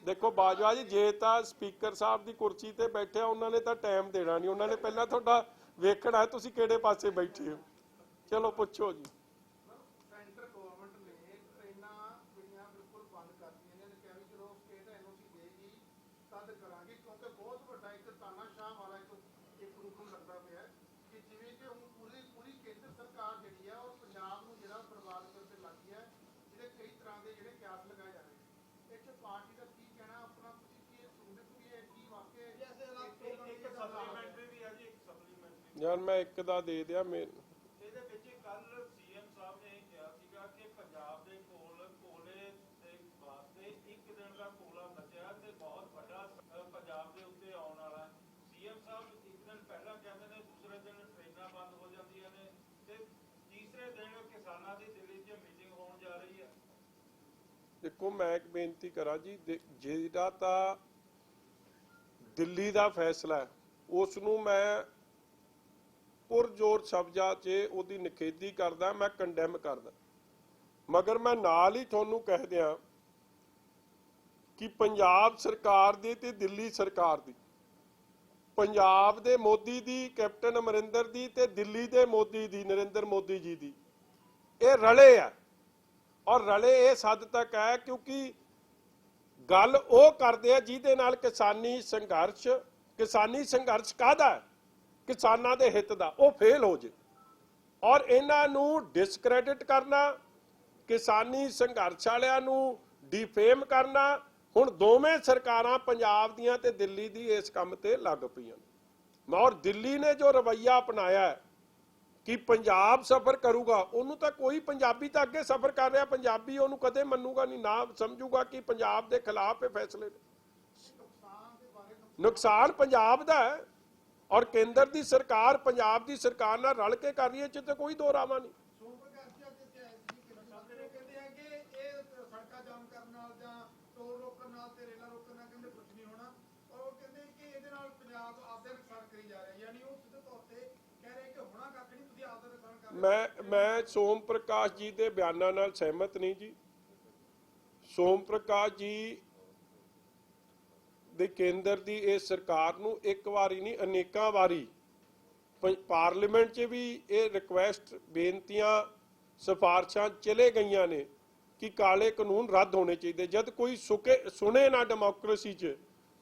ਦੇਖੋ ਬਾਜਵਾ ਜੀ, ਜੇ ਤਾਂ ਸਪੀਕਰ ਸਾਹਿਬ ਦੀ ਕੁਰਸੀ ਤੇ ਬੈਠਿਆ ਉਹਨਾਂ ਨੇ ਤਾਂ ਟਾਈਮ ਦੇਣਾ ਨਹੀਂ, ਉਹਨਾਂ ਨੇ ਪਹਿਲਾਂ ਤੁਹਾਡਾ ਵੇਖਣਾ ਤੁਸੀਂ ਕਿਹੜੇ ਪਾਸੇ ਬੈਠੇ ਹੋ। ਚਲੋ ਪੁੱਛੋ ਜੀ। ਯਾਰ ਮੈਂ ਇੱਕ ਦਾ ਦੇ ਦਿਆ। ਇਹਦੇ ਵਿੱਚ ਕੱਲ ਸੀਐਮ ਸਾਹਿਬ ਨੇ ਕਿਹਾ ਸੀਗਾ ਕਿ ਪੰਜਾਬ ਦੇ ਕੋਲ ਕੋਲੇ ਦੇ ਵਾਸਤੇ 1 ਦਿਨ ਦਾ ਕੋਲਾ ਬਚਿਆ ਤੇ ਬਹੁਤ ਵੱਡਾ ਪੰਜਾਬ ਦੇ ਉੱਤੇ ਆਉਣ ਵਾਲਾ। ਸੀਐਮ ਸਾਹਿਬ 1 ਦਿਨ ਪਹਿਲਾਂ ਕਹਿੰਦੇ ਨੇ, ਦੂਸਰੇ ਦਿਨ ਟ੍ਰੇਨਾਂ ਬੰਦ ਹੋ ਜਾਂਦੀਆਂ ਨੇ ਤੇ ਤੀਸਰੇ ਦਿਨ ਕਿਸਾਨਾਂ ਦੀ ਦਿੱਲੀ 'ਚ ਮੀਟਿੰਗ ਹੋਣ ਜਾ ਰਹੀ ਹੈ। ਦੇਖੋ ਮੈਂ ਇੱਕ ਬੇਨਤੀ ਕਰਾਂ ਜੀ, ਜਿਹੜਾ ਤਾਂ ਦਿੱਲੀ ਦਾ ਫੈਸਲਾ ਹੈ ਉਸ ਨੂੰ ਮੈਂ ਪੁਰਜੋਰ ਸ਼ਬਦਾਂ 'ਚ ਉਹਦੀ ਨਿਖੇਧੀ ਕਰਦਾ, ਮੈਂ ਕੰਡੈਮ ਕਰਦਾ। ਮਗਰ ਮੈਂ ਨਾਲ ਹੀ ਤੁਹਾਨੂੰ ਕਹਿ ਦਿਆਂ ਕਿ ਪੰਜਾਬ ਸਰਕਾਰ ਦੀ ਤੇ ਦਿੱਲੀ ਸਰਕਾਰ ਦੀ, ਪੰਜਾਬ ਦੇ ਮੋਦੀ ਦੀ, ਕੈਪਟਨ ਅਮਰਿੰਦਰ ਦੀ ਤੇ ਦਿੱਲੀ ਦੇ ਮੋਦੀ ਦੀ, ਨਰਿੰਦਰ ਮੋਦੀ ਜੀ ਦੀ, ਇਹ ਰਲੇ ਆ। ਔਰ ਰਲੇ ਇਸ ਹੱਦ ਤੱਕ ਹੈ ਕਿਉਂਕਿ ਗੱਲ ਉਹ ਕਰਦੇ ਆ ਜਿਹਦੇ ਨਾਲ ਕਿਸਾਨੀ ਸੰਘਰਸ਼ ਕਾਹਦਾ, ਕਿਸਾਨਾਂ ਦੇ ਹਿੱਤ ਦਾ, ਉਹ ਫੇਲ ਹੋ ਜੇ। ਔਰ ਇਹਨਾਂ ਨੂੰ ਡਿਸਕ੍ਰੈਡਿਟ ਕਰਨਾ, ਕਿਸਾਨੀ ਸੰਘਰਸ਼ ਵਾਲਿਆਂ ਨੂੰ ਡਿਫੇਮ ਕਰਨਾ, ਹੁਣ ਦੋਵੇਂ ਸਰਕਾਰਾਂ ਪੰਜਾਬ ਦੀਆਂ ਤੇ ਦਿੱਲੀ ਦੀ ਇਸ ਕੰਮ ਤੇ ਲੱਗ ਪਈਆਂ। ਔਰ ਦਿੱਲੀ ਨੇ ਜੋ ਰਵੱਈਆ ਅਪਣਾਇਆ ਕਿ ਪੰਜਾਬ ਸਫਰ ਕਰੂਗਾ, ਉਹਨੂੰ ਤਾਂ ਕੋਈ ਪੰਜਾਬੀ ਤਾਂ ਅੱਗੇ ਸਫਰ ਕਰ ਰਿਹਾ, ਪੰਜਾਬੀ ਉਹਨੂੰ ਕਦੇ ਮੰਨੂਗਾ ਨਹੀਂ, ਨਾ ਸਮਝੂਗਾ ਕਿ ਪੰਜਾਬ ਦੇ ਖਿਲਾਫ ਇਹ ਫੈਸਲੇ ਨੇ। ਨੁਕਸਾਨ ਪੰਜਾਬ ਦਾ ਹੈ ਔਰ ਕੇਂਦਰ ਦੀ ਸਰਕਾਰ ਪੰਜਾਬ ਦੀ ਸਰਕਾਰ ਨਾਲ ਰਲ ਕੇ ਕਰ ਰਹੀ ਹੈ, ਜਿੱਤੇ ਕੋਈ ਦੋ ਰਾਵਾਂ ਨਹੀਂ। ਕਹਿੰਦੇ ਆ ਕਿ ਇਹ ਸੜਕਾਂ ਜਾਮ ਕਰਨ ਨਾਲ ਜਾਂ ਟੋਲ ਰੋਕਣ ਨਾਲ ਤੇ ਰੇਲਾਂ ਰੋਕਣ ਨਾਲ ਕਹਿੰਦੇ ਕੁਝ ਨਹੀਂ ਹੋਣਾ, ਔਰ ਉਹ ਕਹਿੰਦੇ ਕਿ ਇਹਦੇ ਨਾਲ ਪੰਜਾਬ ਆਪਦੇ ਨੁਕਸਾਨ ਕਰੀ ਜਾ ਰਿਹਾ, ਯਾਨੀ ਉਹ ਸਿੱਧੇ ਤੌਰ ਤੇ ਕਹਿ ਰਹੇ ਕਿ ਹੋਣਾ ਕੱਖ ਨਹੀਂ, ਤੁਸੀਂ ਆਪਦਾ ਨੁਕਸਾਨ ਕਰ ਰਹੇ। ਮੈਂ ਸੋਮ ਪ੍ਰਕਾਸ਼ ਜੀ ਦੇ ਬਿਆਨਾਂ ਨਾਲ ਸਹਿਮਤ ਨਹੀਂ ਜੀ। ਸੋਮ ਪ੍ਰਕਾਸ਼ ਜੀ ਦੇ ਕੇਂਦਰ ਦੀ ਇਹ ਸਰਕਾਰ ਨੂੰ ਇੱਕ ਵਾਰੀ ਨਹੀਂ ਅਨੇਕਾਂ ਵਾਰੀ ਪਾਰਲੀਮੈਂਟ 'ਚ ਵੀ ਇਹ ਰਿਕੁਐਸਟ ਬੇਨਤੀਆਂ ਸਿਫਾਰਸ਼ਾਂ ਚਲੇ ਗਈਆਂ ਨੇ ਕਿ ਕਾਲੇ ਕਾਨੂੰਨ ਰੱਦ ਹੋਣੇ ਚਾਹੀਦੇ। ਜਦ ਕੋਈ ਸੁਣੇ ਨਾ ਡੈਮੋਕ੍ਰੇਸੀ 'ਚ,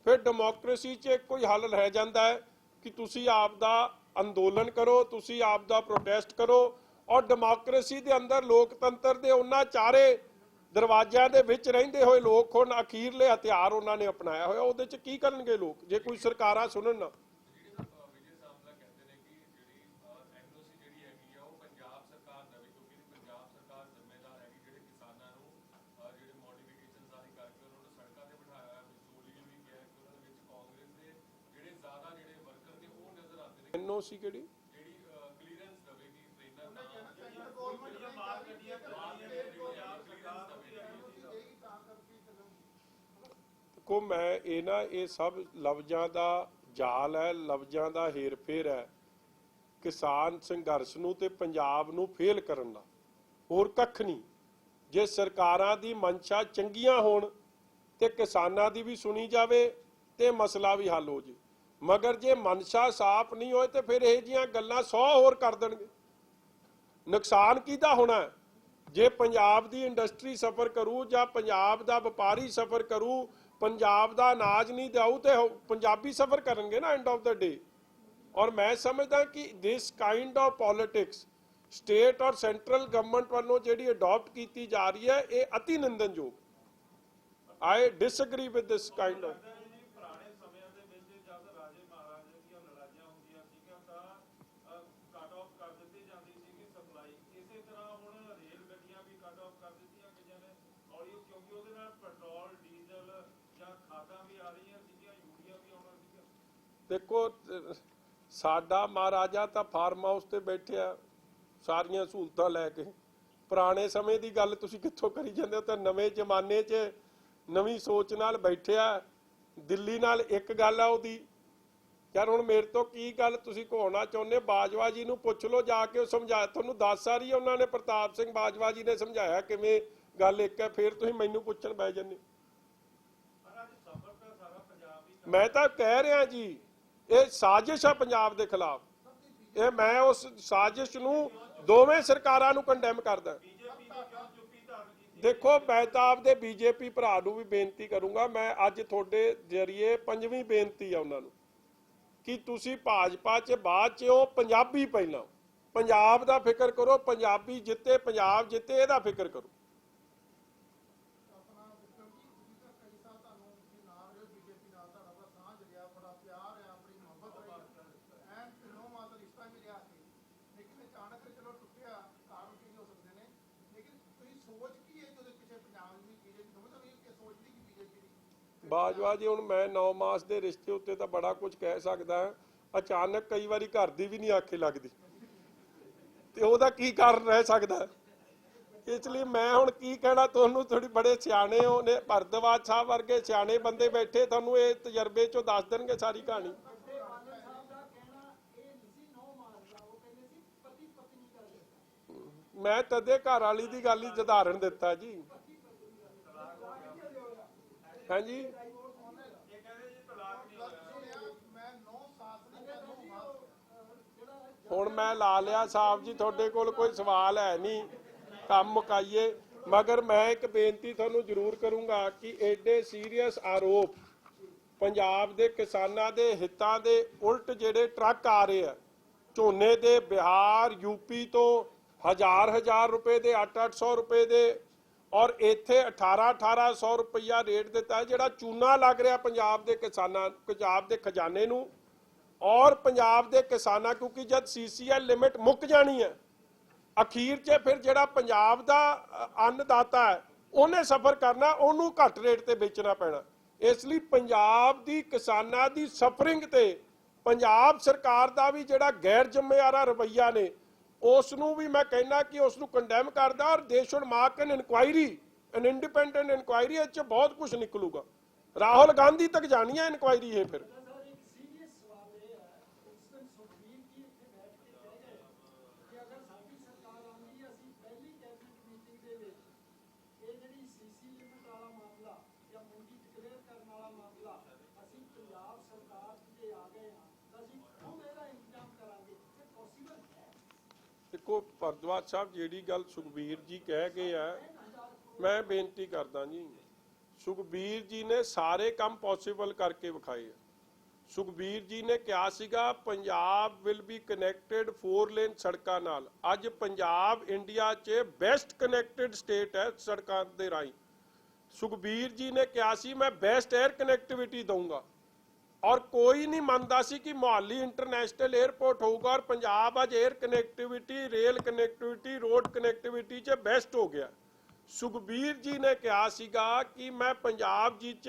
ਫਿਰ ਡੈਮੋਕ੍ਰੇਸੀ 'ਚ ਕੋਈ ਹੱਲ ਰਹਿ ਜਾਂਦਾ ਹੈ ਕਿ ਤੁਸੀਂ ਆਪ ਦਾ ਅੰਦੋਲਨ ਕਰੋ, ਤੁਸੀਂ ਆਪ ਦਾ ਪ੍ਰੋਟੈਸਟ ਕਰੋ। ਔਰ ਡੈਮੋਕ੍ਰੇਸੀ ਦੇ ਅੰਦਰ ਲੋਕਤੰਤਰ ਦੇ ਉਹਨਾਂ ਚਾਰੇ ਦਰਵਾਜ਼ਿਆਂ ਦੇ ਵਿੱਚ ਰਹਿੰਦੇ ਹੋਏ ਲੋਕ ਹੁਣ ਅਖੀਰਲੇ ਹਥਿਆਰ ਉਹਨਾਂ ਨੇ ਅਪਣਾਇਆ ਹੋਇਆ, ਉਹਦੇ 'ਚ ਕੀ ਕਰਨਗੇ ਲੋਕ ਜੇ ਕੋਈ ਸਰਕਾਰਾਂ ਸੁਣਨ ਨਾ। ਐਨਓਸੀ ਕਿਹੜੀ ਦੇਖੋ, ਮੈਂ ਇਹ ਸਭ ਲਫ਼ਜ਼ਾਂ ਦਾ ਜਾਲ ਹੈ, ਲਫ਼ਜ਼ਾਂ ਦਾ ਹੇਰ ਫੇਰ ਹੈ, ਕਿਸਾਨ ਸੰਘਰਸ਼ ਨੂੰ ਤੇ ਪੰਜਾਬ ਨੂੰ ਫੇਲ ਕਰਨ ਦਾ, ਹੋਰ ਕੱਖ ਨਹੀਂ। ਜੇ ਸਰਕਾਰਾਂ ਦੀ ਮਨਸ਼ਾ ਚੰਗੀਆਂ ਹੋਣ ਤੇ ਕਿਸਾਨਾਂ ਦੀ ਵੀ ਸੁਣੀ ਜਾਵੇ ਤੇ ਮਸਲਾ ਵੀ ਹੱਲ ਹੋ ਜੇ, ਮਗਰ ਜੇ ਮਨਸ਼ਾ ਸਾਫ਼ ਨਹੀਂ ਹੋਏ ਤੇ ਫਿਰ ਇਹ ਜੀਆਂ ਗੱਲਾਂ 100 ਹੋਰ ਕਰ ਦੇਣਗੇ। ਨੁਕਸਾਨ ਕਿਹਦਾ ਹੋਣਾ? ਜੇ ਪੰਜਾਬ ਦੀ ਇੰਡਸਟਰੀ ਸਫਰ ਕਰੂ ਜਾਂ ਪੰਜਾਬ ਦਾ ਵਪਾਰੀ ਸਫਰ ਕਰੂ, ਪੰਜਾਬ ਦਾ ਅਨਾਜ ਨਹੀਂ ਦਿਆਊ ਤੇ ਪੰਜਾਬੀ ਸਫਰ ਕਰਨਗੇ ਨਾ ਐਂਡ ਆਫ ਦਾ ਡੇ। ਔਰ ਮੈਂ ਸਮਝਦਾ ਕਿ this kind of politics state ਔਰ ਸੈਂਟਰਲ ਗਵਰਨਮੈਂਟ ਵੱਲੋਂ ਜਿਹੜੀ ਅਡਾਪਟ ਕੀਤੀ ਜਾ ਰਹੀ ਹੈ, ਇਹ ਅਤੀ ਨਿੰਦਨਯੋਗ। I disagree with this kind of. ਪੁਰਾਣੇ ਸਮਿਆਂ ਦੇ ਵਿੱਚ ਜਦ ਰਾਜੇ ਮਹਾਰਾਜੇ ਦੀਆਂ ਲੜਾਈਆਂ ਹੁੰਦੀਆਂ ਸੀਗੀਆਂ ਤਾਂ ਕੱਟ ਆਫ ਕਰ ਦਿੱਤੀ ਜਾਂਦੀ ਸੀਗੀ ਸਪਲਾਈ। ਇਸੇ ਤਰ੍ਹਾਂ ਹੁਣ ਰੇਲ ਗੱਡੀਆਂ ਵੀ ਕੱਟ ਆਫ ਕਰ ਦਿੱਤੀਆਂ ਗਈਆਂ ਨੇ ਹੌਲੀ, ਕਿਉਂਕਿ ਉਹਦੇ ਨਾਲ ਪੈਟਰੋਲ ਡੀਜ਼ਲ ਜਾਂ ਖਾਦਾਂ ਵੀ ਆ ਰਹੀਆਂ ਸੀਗੀਆਂ, ਯੂਰੀਆ ਵੀ ਆਉਣਾ ਸੀਗਾ। ਦੇਖੋ, ਸਾਡਾ ਮਹਾਰਾਜਾ ਤਾਂ ਫਾਰਮ ਹਾਊਸ ਤੇ ਬੈਠਿਆ ਸਾਰੀਆਂ ਸਹੂਲਤਾਂ ਲੈ ਕੇ। ਪੁਰਾਣੇ ਸਮੇਂ ਦੀ ਗੱਲ ਤੁਸੀਂ ਕਿੱਥੋਂ ਕਰੀ ਜਾਂਦੇ ਹੋ? ਤਾਂ ਨਵੇਂ ਜ਼ਮਾਨੇ 'ਚ ਨਵੀਂ ਸੋਚ ਨਾਲ ਬੈਠਿਆ। ਦਿੱਲੀ ਨਾਲ ਇੱਕ ਗੱਲ ਆ ਉਹਦੀ, ਯਾਰ ਹੁਣ ਮੇਰੇ ਤੋਂ ਕੀ ਗੱਲ ਤੁਸੀਂ ਕਹਾਉਣਾ ਚਾਹੁੰਦੇ? ਬਾਜਵਾ ਜੀ ਨੂੰ ਪੁੱਛ ਲਓ ਜਾ ਕੇ, ਉਹ ਸਮਝਾ ਤੁਹਾਨੂੰ 10 ਸਾਰੀ ਉਹਨਾਂ ਨੇ, ਪ੍ਰਤਾਪ ਸਿੰਘ ਬਾਜਵਾ ਜੀ ਨੇ ਸਮਝਾਇਆ ਕਿਵੇਂ ਗੱਲ ਇੱਕ ਹੈ, ਫਿਰ ਤੁਸੀਂ ਮੈਨੂੰ ਪੁੱਛਣ ਬਹਿ ਜਾਂਦੇ। ਮੈਂ ਤਾਂ ਕਹਿ ਰਿਹਾ ਜੀ, ਇਹ ਸਾਜ਼ਿਸ਼ ਆ ਪੰਜਾਬ ਦੇ ਖਿਲਾਫ। ਇਹ ਮੈਂ ਉਸ ਸਾਜ਼ਿਸ਼ ਨੂੰ ਦੋਵੇਂ ਸਰਕਾਰਾਂ ਨੂੰ ਕੰਡੈਮ ਕਰਦਾ। ਦੇਖੋ, ਮੈਂ ਤਾਂ ਆਪਦੇ ਬੀਜੇਪੀ ਭਰਾ ਨੂੰ ਵੀ ਬੇਨਤੀ ਕਰੂੰਗਾ, ਮੈਂ ਅੱਜ ਤੁਹਾਡੇ ਜਰੀਏ 5ਵੀਂ ਬੇਨਤੀ ਆ ਉਹਨਾਂ ਨੂੰ ਕਿ ਤੁਸੀਂ ਭਾਜਪਾ 'ਚ ਬਾਅਦ 'ਚ ਉਹ ਪੰਜਾਬੀ ਪਹਿਲਾਂ, ਪੰਜਾਬ ਦਾ ਫਿਕਰ ਕਰੋ, ਪੰਜਾਬੀ ਜਿੱਤੇ, ਪੰਜਾਬ ਜਿੱਤੇ, ਇਹਦਾ ਫਿਕਰ ਕਰੋ। ਬਾਜਵਾ ਜੀ, ਹੁਣ ਮੈਂ 9 ਮਾਸ ਦੇ ਰਿਸ਼ਤੇ ਉੱਤੇ ਤਾਂ ਬੜਾ ਕੁਝ ਕਹਿ ਸਕਦਾ, ਅਚਾਨਕ ਕਈ ਵਾਰੀ ਘਰ ਦੀ ਵੀ ਨਹੀਂ ਆਖੇ ਲੱਗਦੀ ਤੇ ਉਹਦਾ ਕੀ ਕਾਰਨ ਰਹਿ ਸਕਦਾ? ਇਸ ਲਈ ਮੈਂ ਹੁਣ ਕੀ ਕਹਿਣਾ ਤੁਹਾਨੂੰ, ਥੋੜੀ ਬੜੇ ਸਿਆਣੇ ਹੋ ਨੇ, ਭਰਦਵਾਜ ਸਾਹਿਬ ਵਰਗੇ ਸਿਆਣੇ ਬੰਦੇ ਬੈਠੇ, ਤੁਹਾਨੂੰ ਇਹ ਤਜਰਬੇ ਚੋਂ ਦੱਸ ਦੇਣਗੇ ਸਾਰੀ ਕਹਾਣੀ। ਮੈਂ ਤਦੇ ਘਰ ਵਾਲੀ ਦੀ ਗੱਲ ਹੀ ਉਦਾਹਰਣ ਦਿੱਤਾ ਜੀ। ਹਾਂਜੀ, ਹੁਣ ਮੈਂ ਲਾ ਲਿਆ ਸਾਹਿਬ ਜੀ, ਤੁਹਾਡੇ ਕੋਲ ਕੋਈ ਸਵਾਲ ਹੈ ਨਹੀਂ, ਕੰਮ ਮੁਕਾਈਏ। ਮਗਰ ਮੈਂ ਇੱਕ ਬੇਨਤੀ ਤੁਹਾਨੂੰ ਜ਼ਰੂਰ ਕਰੂੰਗਾ ਕਿ ਐਡੇ ਸੀਰੀਅਸ ਆਰੋਪ ਪੰਜਾਬ ਦੇ ਕਿਸਾਨਾਂ ਦੇ ਹਿੱਤਾਂ ਦੇ ਉਲਟ ਜਿਹੜੇ ਟਰੱਕ ਆ ਰਹੇ ਆ ਝੋਨੇ ਦੇ, ਬਿਹਾਰ ਯੂਪੀ ਤੋਂ ਹਜ਼ਾਰ ਰੁਪਏ ਦੇ, 800 ਰੁਪਏ ਦੇ, ਔਰ ਇੱਥੇ 1800 ਰੁਪਈਆ ਰੇਟ ਦਿੱਤਾ, ਜਿਹੜਾ ਚੂਨਾ ਲੱਗ ਰਿਹਾ ਪੰਜਾਬ ਦੇ ਕਿਸਾਨਾਂ, ਪੰਜਾਬ ਦੇ ਖਜ਼ਾਨੇ ਨੂੰ, ਔਰ ਪੰਜਾਬ ਦੇ ਕਿਸਾਨਾਂ, ਕਿਉਂਕਿ ਜਦ CCL ਲਿਮਿਟ ਮੁੱਕ ਜਾਣੀ ਹੈ ਅਖੀਰ 'ਚ ਫਿਰ ਜਿਹੜਾ ਪੰਜਾਬ ਦਾ ਅੰਨਦਾਤਾ ਹੈ ਉਹਨੇ ਸਫਰ ਕਰਨਾ, ਉਹਨੂੰ ਘੱਟ ਰੇਟ ਤੇ ਵੇਚਣਾ ਪੈਣਾ। ਇਸ ਲਈ ਪੰਜਾਬ ਦੀ ਕਿਸਾਨਾਂ ਦੀ ਸਫਰਿੰਗ ਤੇ ਪੰਜਾਬ ਸਰਕਾਰ ਦਾ ਵੀ ਜਿਹੜਾ ਗੈਰ ਜ਼ਿੰਮੇਵਾਰਾ ਰਵੱਈਆ ਨੇ ਉਸ ਨੂੰ ਵੀ ਮੈਂ ਕਹਿੰਦਾ ਕਿ ਉਸ ਨੂੰ ਕੰਡੈਮ ਕਰਦਾ। ਔਰ ਦੇ should mark N inquiry, N independent inquiry. ਇਹ 'ਚ ਬਹੁਤ ਕੁਝ ਨਿਕਲੂਗਾ। ਰਾਹੁਲ ਗਾਂਧੀ ਤੱਕ ਜਾਣੀ ਹੈ ਇਨਕੁਆਇਰੀ ਇਹ ਫਿਰ। ਦੇਖੋ ਭਰਦਵਾਜ ਸਾਹਿਬ, ਜਿਹੜੀ ਗੱਲ ਸੁਖਬੀਰ ਜੀ ਕਹਿ ਗਏ ਆ, ਮੈਂ ਬੇਨਤੀ ਕਰਦਾ ਜੀ, ਸੁਖਬੀਰ ਜੀ ਨੇ ਸਾਰੇ ਕੰਮ ਪੋਸੀਬਲ ਕਰਕੇ ਵਿਖਾਏ ਆ। ਸੁਖਬੀਰ ਜੀ ਨੇ ਕਿਹਾ ਸੀਗਾ Punjab will be connected 4 lane ਸੜਕਾਂ ਨਾਲ। ਅੱਜ ਪੰਜਾਬ ਇੰਡੀਆ 'ਚ ਬੈਸਟ ਕਨੈਕਟਡ ਸਟੇਟ ਹੈ ਸੜਕਾਂ ਦੇ ਰਾਹੀਂ। ਸੁਖਬੀਰ ਜੀ ਨੇ ਕਿਹਾ ਸੀ ਮੈਂ ਬੈਸਟ 에ਅਰ ਕਨੈਕਟੀਵਿਟੀ ਦਊਂਗਾ, ਔਰ ਕੋਈ ਨਹੀਂ ਮੰਨਦਾ ਸੀ ਕਿ ਮੁਹਾਲੀ ਇੰਟਰਨੈਸ਼ਨਲ 에ਅਰਪੋਰਟ ਹੋਊਗਾ। ਔਰ ਪੰਜਾਬ ਅੱਜ air connectivity, rail connectivity, road connectivity 'ਚ ਬੈਸਟ ਹੋ ਗਿਆ। ਸੁਖਬੀਰ ਜੀ ਨੇ ਕਿਹਾ ਸੀਗਾ ਕਿ ਮੈਂ ਪੰਜਾਬ ਜੀ 'ਚ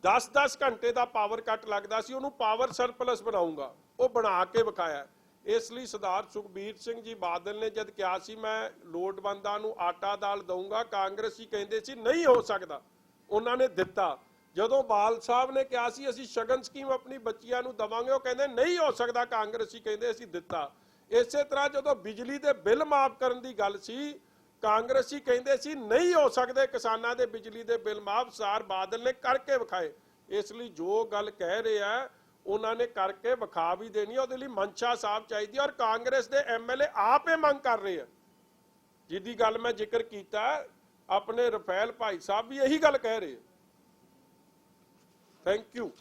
10-10 ਘੰਟੇ ਦਾ ਪਾਵਰ ਕੱਟ ਲੱਗਦਾ ਸੀ, ਉਹਨੂੰ ਪਾਵਰ ਸਰਪਲਸ ਬਣਾਉਂਗਾ। ਉਹ ਬਣਾ ਕੇ ਵਿਖਾਇਆ। ਇਸ ਲਈ ਸਰਦਾਰ ਸੁਖਬੀਰ ਸਿੰਘ ਜੀ ਬਾਦਲ ਨੇ ਜਦ ਕਿਹਾ ਸੀ ਮੈਂ ਲੋੜਵੰਦਾਂ ਨੂੰ ਆਟਾ ਦਾਲ ਦਊਂਗਾ, ਕਾਂਗਰਸੀ ਕਹਿੰਦੇ ਸੀ ਨਹੀਂ ਹੋ ਸਕਦਾ, ਉਹਨਾਂ ਨੇ ਦਿੱਤਾ। ਜਦੋਂ ਬਾਲ ਸਾਹਿਬ ਨੇ ਕਿਹਾ ਸੀ ਅਸੀਂ ਸ਼ਗਨ ਸਕੀਮ ਆਪਣੀ ਬੱਚੀਆਂ ਨੂੰ ਦਵਾਂਗੇ, ਉਹ ਕਹਿੰਦੇ ਨਹੀਂ ਹੋ ਸਕਦਾ, ਕਾਂਗਰਸੀ ਕਹਿੰਦੇ ਅਸੀਂ ਦਿੱਤਾ। ਇਸੇ ਤਰ੍ਹਾਂ ਜਦੋਂ ਬਿਜਲੀ ਦੇ ਬਿੱਲ ਮਾਫ ਕਰਨ ਦੀ ਗੱਲ ਸੀ, ਕਾਂਗਰਸੀ ਕਹਿੰਦੇ ਸੀ ਨਹੀਂ ਹੋ ਸਕਦੇ ਕਿਸਾਨਾਂ ਦੇ ਬਿਜਲੀ ਦੇ ਬਿੱਲ ਮਾਫ। ਸਰਦਾਰ ਬਾਦਲ ਨੇ ਕਰਕੇ ਵਿਖਾਏ। ਇਸ ਲਈ ਜੋ ਗੱਲ ਕਹਿ ਰਹੇ ਆ ਉਹਨਾਂ ਨੇ ਕਰਕੇ ਵਿਖਾ ਵੀ ਦੇਣੀ, ਉਹਦੇ ਲਈ ਮਨਸ਼ਾ ਸਾਹਿਬ ਚਾਹੀਦੀ। ਔਰ ਕਾਂਗਰਸ ਦੇ MLA ਆਪ ਇਹ ਮੰਗ ਕਰ ਰਹੇ ਆ, ਜਿਹਦੀ ਗੱਲ ਮੈਂ ਜ਼ਿਕਰ ਕੀਤਾ। ਆਪਣੇ ਰਫੇਲ ਭਾਈ ਸਾਹਿਬ ਵੀ ਇਹੀ ਗੱਲ ਕਹਿ ਰਹੇ। Thank you.